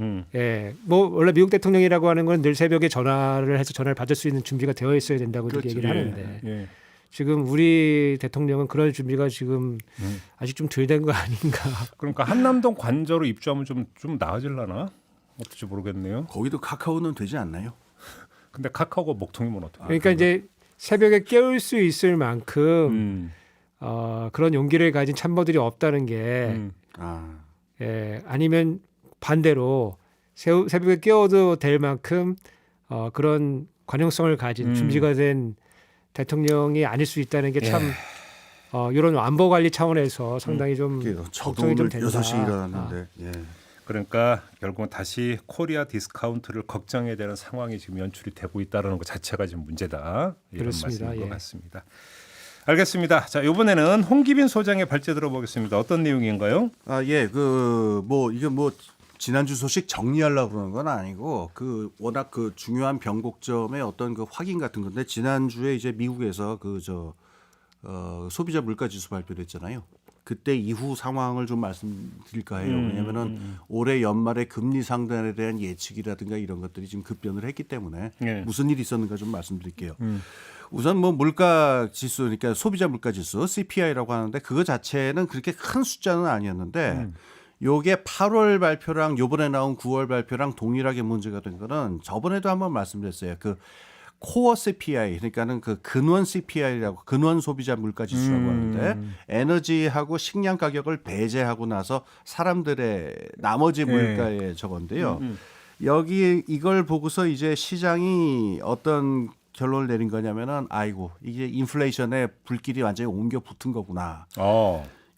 뭐 원래 미국 대통령이라고 하는 건 늘 새벽에 전화를 해서 전화를 받을 수 있는 준비가 되어 있어야 된다고 그렇죠. 얘기를 하는데. 지금 우리 대통령은 그런 준비가 지금 아직 좀 덜 된 거 아닌가. 그러니까 한남동 관저로 입주하면 좀 나아질라나? 어떨지 모르겠네요. 거기도 카카오는 되지 않나요? 근데 카카오가 목통이면 어떡해? 그러니까 이제 새벽에 깨울 수 있을 만큼 그런 용기를 가진 참모들이 없다는 게 아니면 반대로 새벽에 깨워도 될 만큼 그런 관용성을 가진 준비가 된 대통령이 아닐 수 있다는 게 참 이런 안보 관리 차원에서 상당히 좀 저도 걱정이 오늘 좀 된다. 6시에 일어났는데. 예. 그러니까 결국은 다시 코리아 디스카운트를 걱정해야 되는 상황이 지금 연출이 되고 있다는 것 자체가 지금 문제다. 이런 그렇습니다. 말씀인 것 같습니다. 알겠습니다. 자, 이번에는 홍기빈 소장의 발제 들어보겠습니다. 어떤 내용인가요? 이게 지난주 소식 정리하려고 그러는 건 아니고 워낙 중요한 변곡점의 어떤 확인 같은 건데 지난주에 이제 미국에서 소비자 물가 지수 발표를 했잖아요. 그때 이후 상황을 좀 말씀드릴까 해요. 왜냐하면은 올해 연말에 금리 상단에 대한 예측이라든가 이런 것들이 지금 급변을 했기 때문에 네. 무슨 일이 있었는가 좀 말씀드릴게요. 우선 뭐 물가 지수, 그러니까 소비자 물가 지수 (CPI)라고 하는데 그거 자체는 그렇게 큰 숫자는 아니었는데 요게 8월 발표랑 요번에 나온 9월 발표랑 동일하게 문제가 된 거는 저번에도 한번 말씀드렸어요. 그 코어 CPI, 그러니까는 그 근원 CPI라고 근원 소비자 물가 지수라고 하는데 에너지하고 식량 가격을 배제하고 나서 사람들의 나머지 물가에 저건데요. 여기 이걸 보고서 이제 시장이 어떤 결론을 내린 거냐면은 아이고 이게 인플레이션에 불길이 완전히 옮겨 붙은 거구나.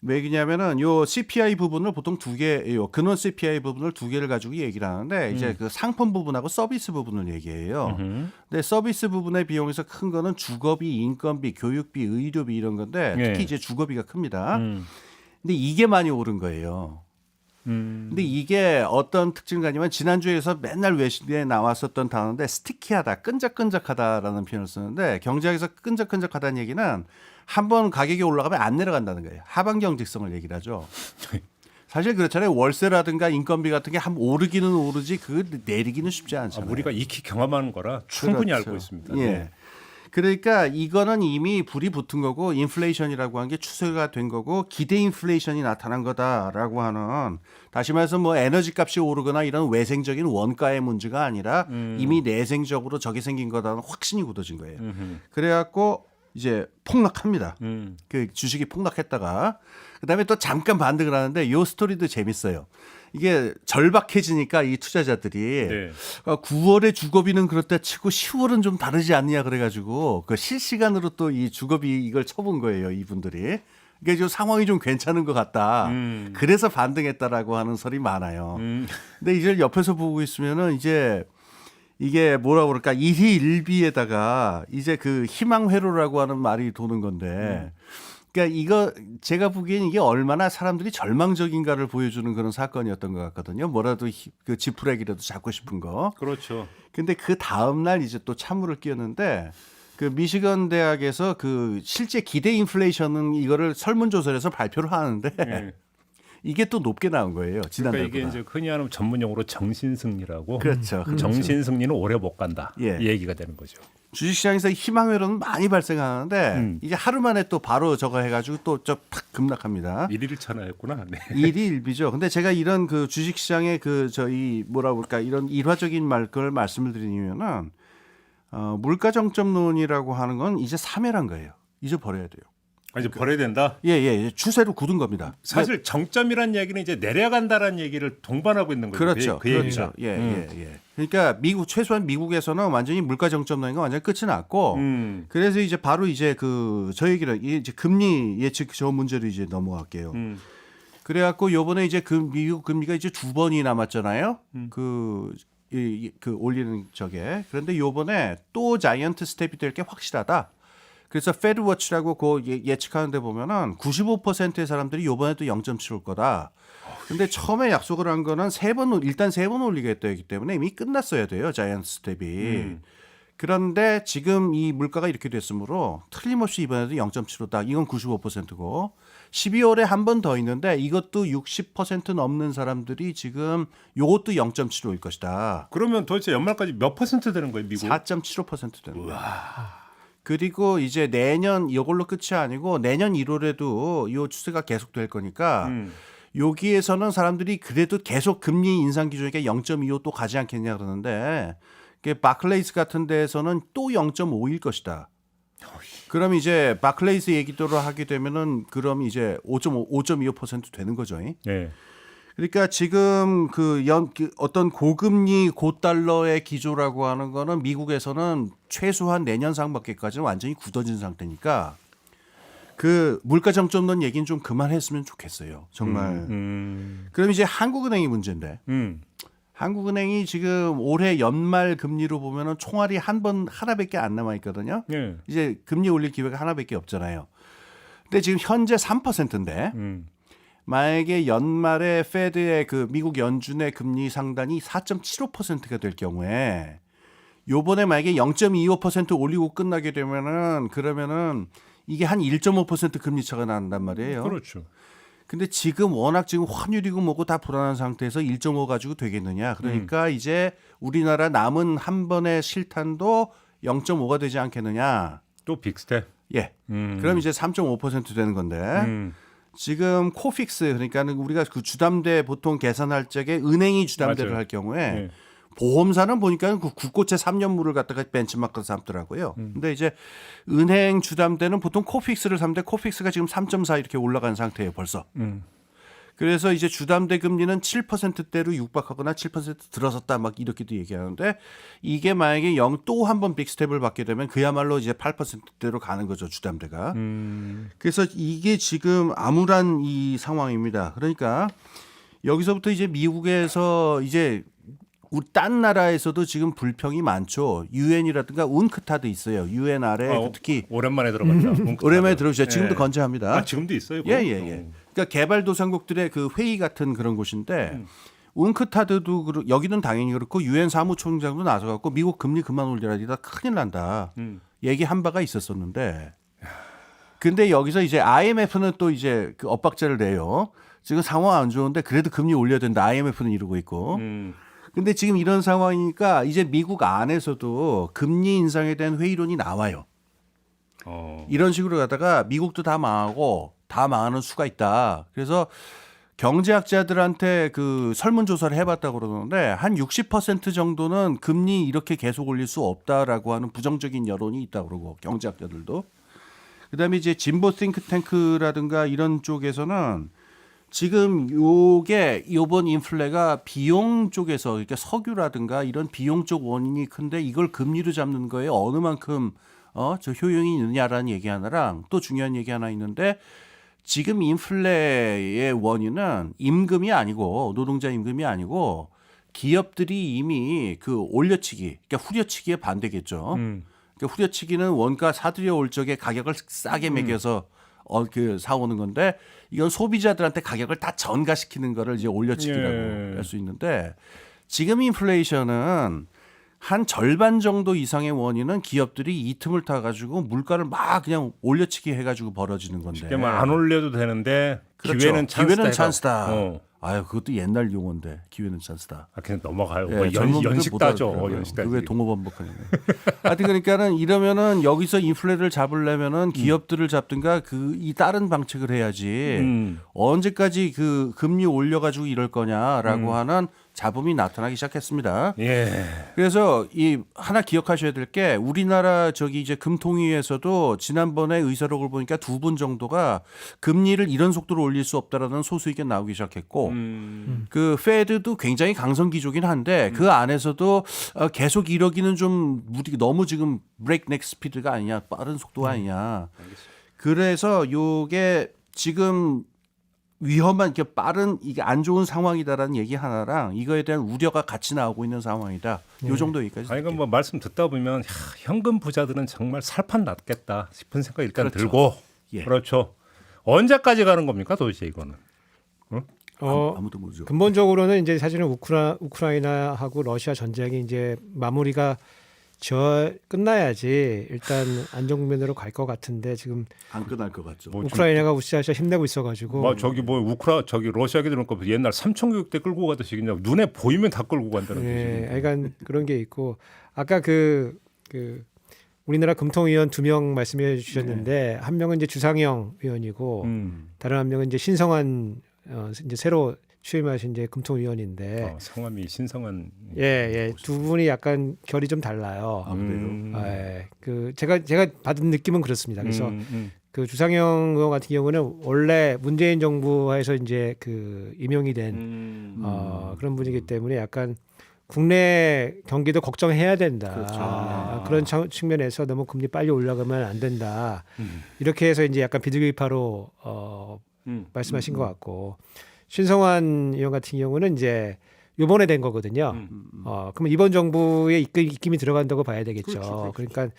왜냐면은 요 CPI 부분을 보통 두 개, 요 근원 CPI 부분을 두 개를 가지고 얘기를 하는데 이제 그 상품 부분하고 서비스 부분을 얘기해요. 근데 서비스 부분의 비용에서 큰 거는 주거비, 인건비, 교육비, 의료비 이런 건데 특히 이제 주거비가 큽니다. 근데 이게 많이 오른 거예요. 근데 이게 어떤 특징이 가냐면 지난주에서 맨날 외신에 나왔었던 단어인데 스티키하다, 끈적끈적하다라는 표현을 쓰는데 경제학에서 끈적끈적하다는 얘기는 한번 가격이 올라가면 안 내려간다는 거예요. 하방 경직성을 얘기를 하죠. 사실 그렇잖아요. 월세라든가 인건비 같은 게 한번 오르기는 오르지 그 내리기는 쉽지 않잖아요. 우리가 익히 경험하는 거라 충분히 그렇죠. 알고 있습니다. 예. 네. 그러니까 이거는 이미 불이 붙은 거고 인플레이션이라고 하는 게 추세가 된 거고 기대 인플레이션이 나타난 거다라고 하는 다시 말해서 뭐 에너지 값이 오르거나 이런 외생적인 원가의 문제가 아니라 이미 내생적으로 저게 생긴 거다는 확신이 굳어진 거예요. 그래갖고 이제 폭락합니다. 그 주식이 폭락했다가 그다음에 또 잠깐 반등을 하는데 이 스토리도 재밌어요. 이게 절박해지니까 이 투자자들이 네. 9월에 주거비는 그렇다 치고 10월은 좀 다르지 않냐 그래가지고 그 실시간으로 또 이 주거비 이걸 쳐본 거예요 이분들이. 이게 좀 상황이 좀 괜찮은 것 같다. 그래서 반등했다라고 하는 설이 많아요. 근데 이제 옆에서 보고 있으면은 이제 이게 뭐라 그럴까 일희일비에다가 이제 그 희망회로라고 하는 말이 도는 건데. 그러니까 이거 제가 보기엔 이게 얼마나 사람들이 절망적인가를 보여주는 그런 사건이었던 것 같거든요. 뭐라도 그 지푸라기라도 잡고 싶은 거. 그렇죠. 근데 그 다음 날 이제 또 찬물을 끼얹는데 그 미시건 대학에서 그 실제 기대 인플레이션은 이거를 설문조사에서 발표를 하는데 네. 이게 또 높게 나온 거예요. 지난달보다. 그러니까 이게 이제 흔히 하는 전문용어로 정신승리라고. 그렇죠. 정신승리는 오래 못 간다. 예. 이 얘기가 되는 거죠. 주식시장에서 희망회로는 많이 발생하는데 이제 하루 만에 또 바로 저거 해가지고 또 저 팍 급락합니다. 일일 천하였구나. 네. 일희일비죠. 근데 제가 이런 그 주식시장의 그 저희 뭐라 그럴까 이런 일화적인 걸 말씀을 드리면은 물가 정점론이라고 하는 건 이제 사멸한 거예요. 이제 버려야 돼요. 이제 버려야 된다. 예. 추세로 굳은 겁니다. 사실 정점이란 얘기는 이제 내려간다라는 얘기를 동반하고 있는 거죠. 그렇죠. 그 얘기가. 예. 그러니까 최소한 미국에서는 완전히 물가 정점론이 완전히 끝이 났고, 그래서 이제 바로 이제 그 저 얘기를 이제 금리 예측 저 문제로 이제 넘어갈게요. 그래갖고 요번에 이제 미국 금리가 이제 2번이 남았잖아요. 그 올리는 저게. 그런데 요번에 또 자이언트 스텝이 될 게 확실하다. 그래서 페드워치라고 그 예측하는 데 보면은 95%의 사람들이 요번에도 0.7 올 거다. 근데 처음에 약속을 한 거는 일단 세 번 올리겠다기 때문에 이미 끝났어야 돼요. 자이언트 스텝이. 그런데 지금 이 물가가 이렇게 됐으므로 틀림없이 이번에도 0.75다. 이건 95%고 12월에 한 번 더 있는데 이것도 60% 넘는 사람들이 지금 요것도 0.75일 것이다. 그러면 도대체 연말까지 몇 퍼센트 되는 거예요, 미국? 4.75% 되는 거예요. 그리고 이제 내년 이걸로 끝이 아니고 내년 1월에도 이 추세가 계속될 거니까 여기에서는 사람들이 그래도 계속 금리 인상 기준이니까 0.25 또 가지 않겠냐 그러는데 바클레이스 같은 데에서는 또 0.5일 것이다. 그럼 이제 바클레이스 얘기도로 하게 되면은 그럼 이제 5.25% 되는 거죠. 네. 그러니까 지금 어떤 고금리 고달러의 기조라고 하는 거는 미국에서는 최소한 내년 상반기까지는 완전히 굳어진 상태니까 그 물가 정점론 얘기는 좀 그만했으면 좋겠어요. 정말. 그럼 이제 한국은행이 문제인데 한국은행이 지금 올해 연말 금리로 보면은 총알이 하나밖에 안 남아 있거든요. 네. 이제 금리 올릴 기회가 하나밖에 없잖아요. 근데 지금 현재 3%인데 만약에 연말에 페드의 그 미국 연준의 금리 상단이 4.75%가 될 경우에 요번에 만약에 0.25% 올리고 끝나게 되면은 그러면은 이게 한 1.5% 금리 차가 난단 말이에요. 그렇죠. 근데 지금 워낙 지금 환율이고 뭐고 다 불안한 상태에서 1.5 가지고 되겠느냐. 그러니까 이제 우리나라 남은 한 번의 실탄도 0.5가 되지 않겠느냐. 또 빅스텝. 예. 그럼 이제 3.5% 되는 건데 지금 코픽스 그러니까는 우리가 그 주담대 보통 계산할 적에 은행이 주담대를 맞아요. 할 경우에 네. 보험사는 보니까 그 국고채 3년물을 갖다가 벤치마크로 삼더라고요. 근데 이제 은행 주담대는 보통 코픽스를 삼는데 코픽스가 지금 3.4 이렇게 올라간 상태예요, 벌써. 그래서 이제 주담대 금리는 7%대로 육박하거나 7% 들어섰다 막 이렇게도 얘기하는데 이게 만약에 또 한 번 빅스텝을 받게 되면 그야말로 이제 8%대로 가는 거죠, 주담대가. 그래서 이게 지금 암울한 이 상황입니다. 그러니까 여기서부터 이제 미국에서 이제 우리 딴 나라에서도 지금 불평이 많죠. 유엔이라든가 운크타드 있어요. 유엔 아래 특히 오랜만에 들어봤다. 오랜만에 들어오셔요. 지금도 예. 건재합니다. 아, 지금도 있어요. 그거? 예. 그러니까 개발도상국들의 그 회의 같은 그런 곳인데 운크타드도 여기는 당연히 그렇고 유엔 사무총장도 나서갖고 미국 금리 그만 올려라 이다 큰일 난다 얘기한 바가 있었었는데 근데 여기서 이제 IMF는 또 이제 그 엇박자를 내요. 지금 상황 안 좋은데 그래도 금리 올려야 된다. IMF는 이러고 있고. 근데 지금 이런 상황이니까 이제 미국 안에서도 금리 인상에 대한 회의론이 나와요. 이런 식으로 가다가 미국도 다 망하고 다 망하는 수가 있다. 그래서 경제학자들한테 그 설문조사를 해봤다고 그러는데 한 60% 정도는 금리 이렇게 계속 올릴 수 없다라고 하는 부정적인 여론이 있다고 그러고 경제학자들도. 그다음에 이제 진보 싱크탱크라든가 이런 쪽에서는 지금 요게 요번 인플레가 비용 쪽에서 그러니까 석유라든가 이런 비용 쪽 원인이 큰데 이걸 금리로 잡는 거에 어느 만큼 저 효용이 있느냐라는 얘기 하나랑 또 중요한 얘기 하나 있는데 지금 인플레의 원인은 임금이 아니고 노동자 임금이 아니고 기업들이 이미 그 올려치기 그러니까 후려치기에 반대겠죠. 그러니까 후려치기는 원가 사들여 올 적에 가격을 싸게 매겨서 그 사오는 건데 이건 소비자들한테 가격을 다 전가시키는 거를 이제 올려치기라고 할 수 있는데 지금 인플레이션은 한 절반 정도 이상의 원인은 기업들이 이 틈을 타 가지고 물가를 막 그냥 올려치기 해가지고 벌어지는 건데. 쉽게 말 안 올려도 되는데 그렇죠. 기회는 찬스다. 기회는 찬스다. 어. 아유 그것도 옛날 용어인데 기회는 찬스다. 아, 그냥 넘어가요. 예, 뭐 젊은이들 연식 못 따죠. 알아듣더라고요. 연식 따지. 그게 동어반복하네. 하여튼 그러니까는 이러면은 여기서 인플레를 잡으려면은 기업들을 잡든가 이 다른 방책을 해야지. 언제까지 그 금리 올려가지고 이럴 거냐라고 하는 잡음이 나타나기 시작했습니다. 예. 그래서 이 하나 기억하셔야 될 게 우리나라 저기 이제 금통위에서도 지난번에 의사록을 보니까 2분 정도가 금리를 이런 속도로 올릴 수 없다라는 소수 의견 나오기 시작했고 그 페드도 굉장히 강성기조긴 한데 그 안에서도 계속 이러기는 좀 너무 지금 브레이크넥 스피드가 아니냐 빠른 속도가 아니냐. 그래서 요게 지금 위험한 이렇게 빠른 이게 안 좋은 상황이다라는 얘기 하나랑 이거에 대한 우려가 같이 나오고 있는 상황이다. 요 정도 얘기까지. 아니 뭐 말씀 듣다 보면 현금 부자들은 정말 살판 났겠다 싶은 생각이 일단 그렇죠. 들고 예. 그렇죠. 언제까지 가는 겁니까 도대체 이거는? 아무도 모르죠. 근본적으로는 이제 사실은 우크라이나하고 러시아 전쟁이 이제 마무리가 끝나야지 일단 안정면으로 갈 것 같은데 지금 안 끝날 것 같죠. 뭐 우크라이나가 우시아시아 힘내고 있어가지고 뭐 저기 뭐 저기 러시아 애들은 거 옛날 삼천교육 때 끌고 가듯이 그냥 눈에 보이면 다 끌고 간다는 거지. 네, 그러니까 그런 게 있고 아까 그 우리나라 금통위원 2명 말씀해 주셨는데 한 명은 이제 주상영 의원이고 다른 한 명은 이제 신성한 이제 새로 취임하신 이제 금통위원인데 성함이 신성한. 두 분이 약간 결이 좀 달라요. 아, 그래요? 그 제가 받은 느낌은 그렇습니다. 그래서 그 주상영 의원 같은 경우는 원래 문재인 정부에서 이제 그 임용이 된 그런 분이기 때문에 약간 국내 경기도 걱정해야 된다. 그렇죠. 그런 측면에서 너무 금리 빨리 올라가면 안 된다. 이렇게 해서 이제 약간 비둘기파로 말씀하신 것 같고 신성환 의원 같은 경우는 이제 이번에 된 거거든요. 그러면 이번 정부의 입김이 들어간다고 봐야 되겠죠. 그렇죠. 그러니까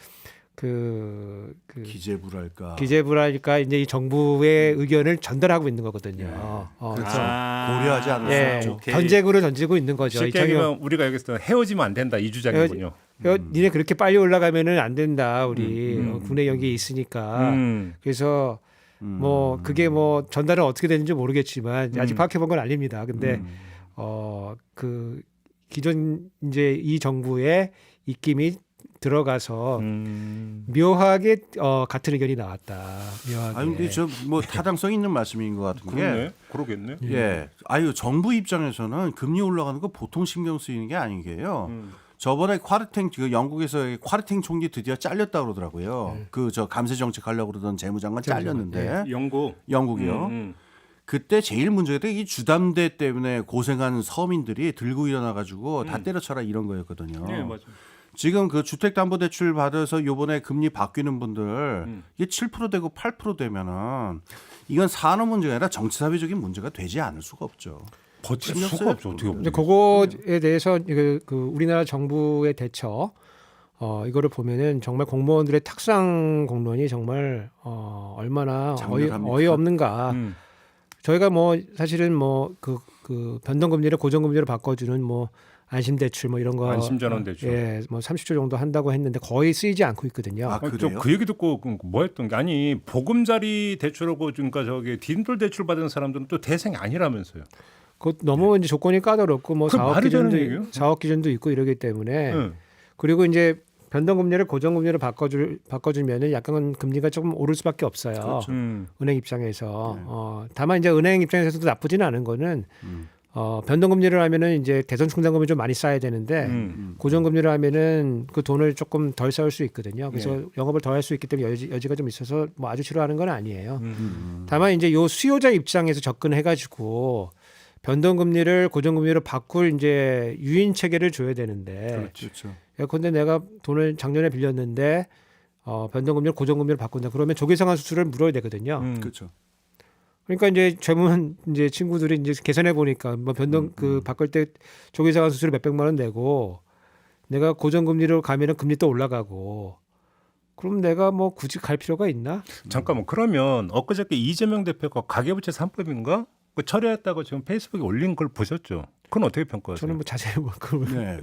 그 기재부랄까 이제 이 정부의 의견을 전달하고 있는 거거든요. 그렇죠. 그래서 고려하지 않을 수 없죠. 견제구를 던지고 있는 거죠. 쉽게 얘기하면 우리가 여기서 헤어지면 안 된다 이 주장이군요. 니네 그렇게 빨리 올라가면은 안 된다. 우리 국내 경기에 있으니까. 그래서 뭐 그게 뭐 전달은 어떻게 되는지 모르겠지만 아직 파악해 본 건 아닙니다. 근데 그 기존 이제 이 정부의 입김이 들어가서 묘하게 같은 의견이 나왔다. 묘하게. 아니 근데 저 뭐 타당성 있는 말씀인 것 같은 게 그러네. 그러겠네. 예. 아유 정부 입장에서는 금리 올라가는 거 보통 신경 쓰이는 게 아닌 게요. 저번에 콰르탱 그 영국에서 콰르탱 총리 드디어 잘렸다 그러더라고요. 그 저 감세 정책 하려고 그러던 재무장관 잘렸는데 영국이요. 그때 제일 문제가 이 주담대 때문에 고생한 서민들이 들고 일어나 가지고 다 때려쳐라 이런 거였거든요. 네, 맞아요. 지금 그 주택담보대출 받아서 요번에 금리 바뀌는 분들 이게 7% 되고 8% 되면은 이건 산업 문제가 아니라 정치사회적인 문제가 되지 않을 수가 없죠. 버틸 신경 수가 써요. 없죠. 어떻게 이제 그거에 대해서 그 우리나라 정부의 대처 이거를 보면은 정말 공무원들의 탁상 공론이 정말 얼마나 장렬합니다. 어이없는가. 저희가 뭐 사실은 뭐 그 변동금리를 고정금리로 바꿔주는 뭐 안심대출 뭐 이런 거 안심전환대출. 예, 뭐 30조 정도 한다고 했는데 거의 쓰이지 않고 있거든요. 아, 그래요? 그 얘기 듣고 뭐 했던 게 아니 보금자리 대출하고 그러니까 저기 딘돌 대출 받은 사람들은 또 대상이 아니라면서요. 그 너무 이제 조건이 까다롭고 뭐 그 말이 되는 얘기예요? 사업 기준도 있고 이러기 때문에 네. 그리고 이제 변동금리를 고정금리로 바꿔주면은 약간 금리가 조금 오를 수밖에 없어요. 그렇죠. 은행 입장에서. 다만 이제 은행 입장에서도 나쁘지는 않은 거는 변동금리를 하면은 이제 대선 충당금이 좀 많이 쌓여야 되는데 고정금리를 하면은 그 돈을 조금 덜 쌓을 수 있거든요. 그래서 영업을 더 할 수 있기 때문에 여지가 좀 있어서 뭐 아주 싫어하는 건 아니에요. 다만 이제 요 수요자 입장에서 접근해가지고 변동금리를 고정금리로 바꿀 이제 유인 체계를 줘야 되는데. 그렇죠. 예컨대 내가 돈을 작년에 빌렸는데 변동금리를 고정금리로 바꾼다. 그러면 조기상환 수수료를 물어야 되거든요. 그렇죠. 그러니까 이제 젊은 이제 친구들이 이제 계산해 보니까 뭐 변동 그 바꿀 때 조기상환 수수료 몇백만 원 내고 내가 고정금리로 가면은 금리 또 올라가고 그럼 내가 뭐 굳이 갈 필요가 있나? 잠깐만 그러면 엊그저께 이재명 대표가 가계부채 3법인가 그 처리했다고 지금 페이스북에 올린 걸 보셨죠? 그건 어떻게 평가하세요? 저는 뭐 자세히 뭐 그걸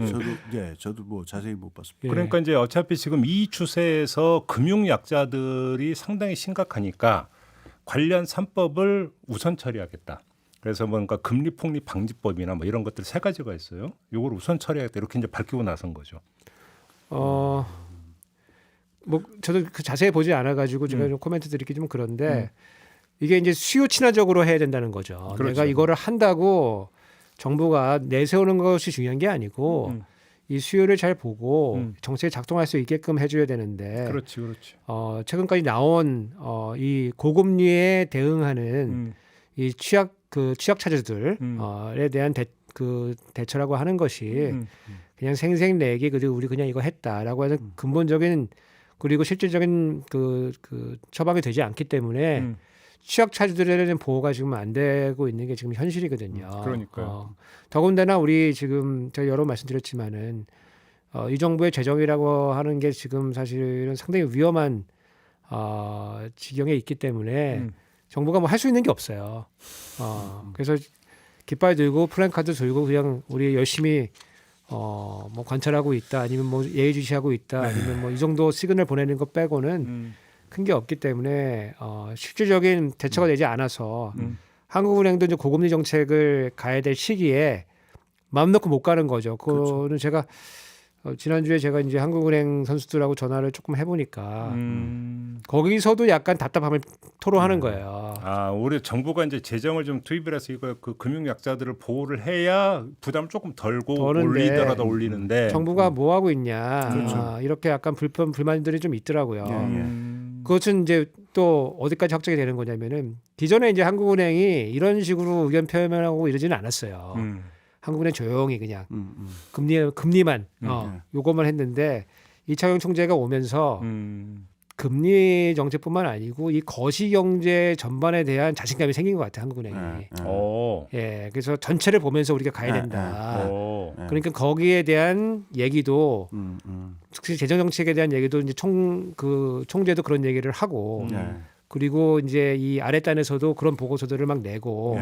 저도 뭐 자세히 못 봤습니다. 예. 그러니까 이제 어차피 지금 이 추세에서 금융 약자들이 상당히 심각하니까 관련 3법을 우선 처리하겠다. 그래서 뭔가 금리 폭리 방지법이나 뭐 이런 것들 세 가지가 있어요. 이걸 우선 처리하겠다. 이렇게 이제 밝히고 나선 거죠. 뭐 저도 그 자세히 보지 않아 가지고 제가 좀 코멘트 드리기 좀 그런데 이게 이제 수요 친화적으로 해야 된다는 거죠. 그렇죠. 내가 이거를 한다고 정부가 내세우는 것이 중요한 게 아니고 이 수요를 잘 보고 정책이 작동할 수 있게끔 해줘야 되는데 그렇지. 최근까지 나온 이 고금리에 대응하는 이 취약차주들에 대한 대처라고 하는 것이 그냥 생색내기 그리고 우리 그냥 이거 했다라고 하는 근본적인 그리고 실질적인 그 처방이 되지 않기 때문에 취약차주들에 대한 보호가 지금 안 되고 있는 게 지금 현실이거든요. 그러니까요. 더군다나 우리 지금 제가 여러 번 말씀드렸지만은 이 정부의 재정이라고 하는 게 지금 사실은 상당히 위험한 지경에 있기 때문에 정부가 뭐 할 수 있는 게 없어요. 그래서 깃발 들고 플랜카드 들고 그냥 우리 열심히 뭐 관찰하고 있다 아니면 뭐 예의주시하고 있다 아니면 뭐 이 정도 시그널 보내는 것 빼고는 큰 게 없기 때문에 실질적인 대처가 되지 않아서 한국은행도 이제 고금리 정책을 가야 될 시기에 마음 놓고 못 가는 거죠. 그거는 그렇죠. 제가 지난주에 제가 이제 한국은행 선수들하고 전화를 조금 해보니까 거기서도 약간 답답함을 토로하는 거예요. 아, 우리 정부가 이제 재정을 좀 투입을 해서 이거 그 금융 약자들을 보호를 해야 부담을 조금 덜고 올리더라도 올리는데 정부가 뭐 하고 있냐 그렇죠. 이렇게 약간 불만들이 좀 있더라고요. 그것은 이제 또 어디까지 확정이 되는 거냐면은 기존에 이제 한국은행이 이런 식으로 의견 표명하고 이러지는 않았어요. 한국은행 조용히 그냥 금리만 요것만 했는데 이창용 총재가 오면서 금리 정책뿐만 아니고 이 거시 경제 전반에 대한 자신감이 생긴 것 같아요. 한국은행이. 예, 그래서 전체를 보면서 우리가 가야 된다. 그러니까 거기에 대한 얘기도 특히 재정 정책에 대한 얘기도 이제 총재도 그런 얘기를 하고 그리고 이제 이 아랫단에서도 그런 보고서들을 막 내고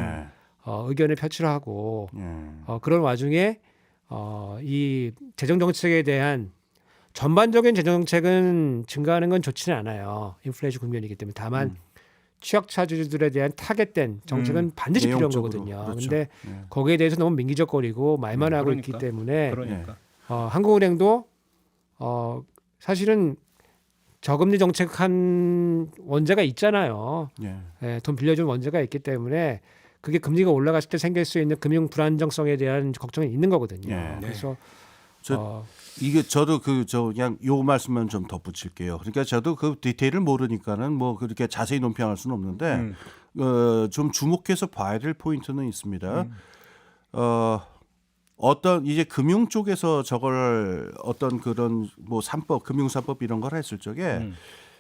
의견을 표출하고 그런 와중에 이 재정 정책에 대한 전반적인 재정 정책은 증가하는 건 좋지는 않아요. 인플레이션 국면이기 때문에 다만 취약차주들에 대한 타겟된 정책은 반드시 필요한 내용적으로. 거거든요. 그렇죠. 근데 네. 거기에 대해서 너무 민기적거리고 말만 하고 그러니까. 있기 때문에 그러니까. 한국은행도 사실은 저금리 정책한 원자가 있잖아요. 예. 예, 돈 빌려준 원자가 있기 때문에 그게 금리가 올라갔을 때 생길 수 있는 금융 불안정성에 대한 걱정이 있는 거거든요. 예. 그래서 이게 저도 그냥 요 말씀만 좀 덧붙일게요. 그러니까 저도 그 디테일을 모르니까는 뭐 그렇게 자세히 논평할 수는 없는데 좀 주목해서 봐야 될 포인트는 있습니다. 어떤 이제 금융 쪽에서 저걸 어떤 그런 뭐 금융사법 이런 걸 했을 적에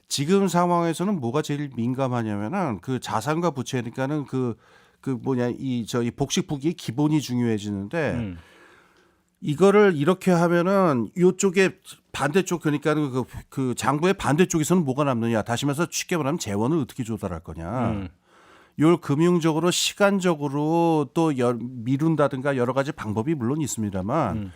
지금 상황에서는 뭐가 제일 민감하냐면은 그 자산과 부채니까는 그 뭐냐 이 복식부기의 기본이 중요해지는데 이거를 이렇게 하면은 요쪽에 반대쪽 그러니까는 그 장부의 반대쪽에서는 뭐가 남느냐 다시 말해서 쉽게 말하면 재원을 어떻게 조달할 거냐. 요 금융적으로 시간적으로 또 미룬다든가 여러 가지 방법이 물론 있습니다만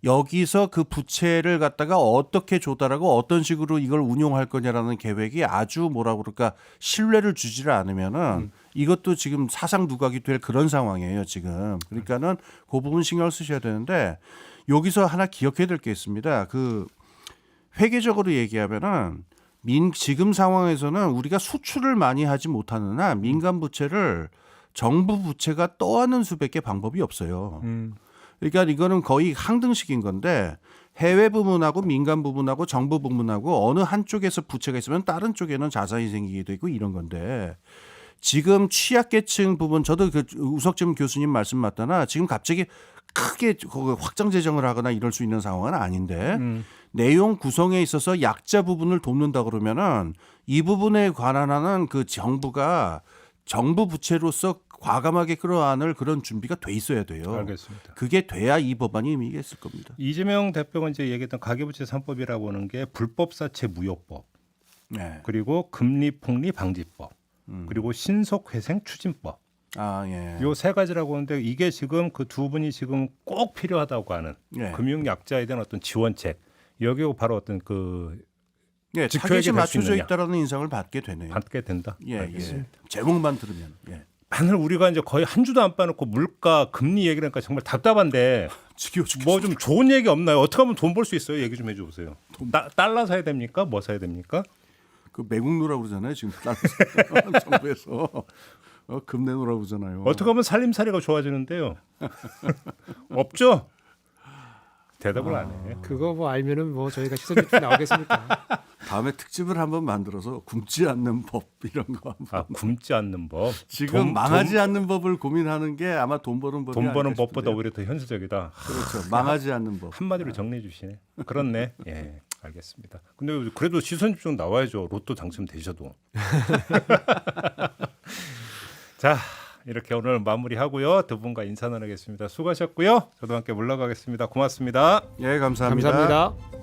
여기서 그 부채를 갖다가 어떻게 조달하고 어떤 식으로 이걸 운용할 거냐라는 계획이 아주 뭐라 그럴까 신뢰를 주지를 않으면은 이것도 지금 사상 누각이 될 그런 상황이에요 지금. 그러니까는 그 부분 신경을 쓰셔야 되는데 여기서 하나 기억해야 될 게 있습니다. 그 회계적으로 얘기하면은 지금 상황에서는 우리가 수출을 많이 하지 못하는 한 민간 부채를 정부 부채가 떠안는 수밖에 방법이 없어요. 그러니까 이거는 거의 항등식인 건데 해외 부문하고 민간 부문하고 정부 부문하고 어느 한쪽에서 부채가 있으면 다른 쪽에는 자산이 생기게 되고 이런 건데 지금 취약계층 부분 저도 그 우석진 교수님 말씀 맞다나 지금 갑자기 크게 확장 재정을 하거나 이럴 수 있는 상황은 아닌데 내용 구성에 있어서 약자 부분을 돕는다 그러면은 이 부분에 관한 하는 그 정부가 정부 부채로서 과감하게 끌어안을 그런 준비가 돼 있어야 돼요. 알겠습니다. 그게 돼야 이 법안이 의미가 있을 겁니다. 이재명 대표가 이제 얘기했던 가계부채 3법이라고 하는 게 불법사채 무효법, 네. 그리고 금리폭리 방지법, 그리고 신속회생 추진법. 아 예. 요 세 가지라고 하는데 이게 지금 그 두 분이 지금 꼭 필요하다고 하는 예. 금융 약자에 대한 어떤 지원책. 여기가 바로 어떤 그 예, 지켜야 타겟이 될수 맞춰져 있느냐. 있다라는 인상을 받게 되네요. 받게 된다. 예, 알겠습니다. 예. 제목만 들으면 예. 만일 우리가 이제 거의 한 주도 안 빠놓고 물가 금리 얘기를 하니까 정말 답답한데 지겨워 죽겠어. 뭐 좀 좋은 얘기 없나요? 어떻게 하면 돈 벌 수 있어요? 얘기 좀 해줘 보세요. 달러 사야 됩니까? 뭐 사야 됩니까? 그 매국노라고 그러잖아요. 지금 정부에서 금내노라고 그러잖아요. 어떻게 하면 살림살이가 좋아지는데요? 없죠? 대답을 안 해. 그거 뭐 알면은 뭐 저희가 시선 집중 나오겠습니까? 다음에 특집을 한번 만들어서 굶지 않는 법 이런 거 한번. 아, 굶지 않는 법. 지금 망하지 않는 법을 고민하는 게 아마 돈 버는 법이 돈 버는 아닐까 법보다 싶은데요. 오히려 더 현실적이다. 그렇죠. 망하지 않는 법. 한마디로 정리해 주시네. 그렇네. 예, 알겠습니다. 근데 그래도 시선 집중 나와야죠. 로또 당첨되셔도. 자, 이렇게 오늘 마무리하고요. 두 분과 인사 나누겠습니다. 수고하셨고요. 저도 함께 물러가겠습니다. 고맙습니다. 예, 감사합니다. 감사합니다.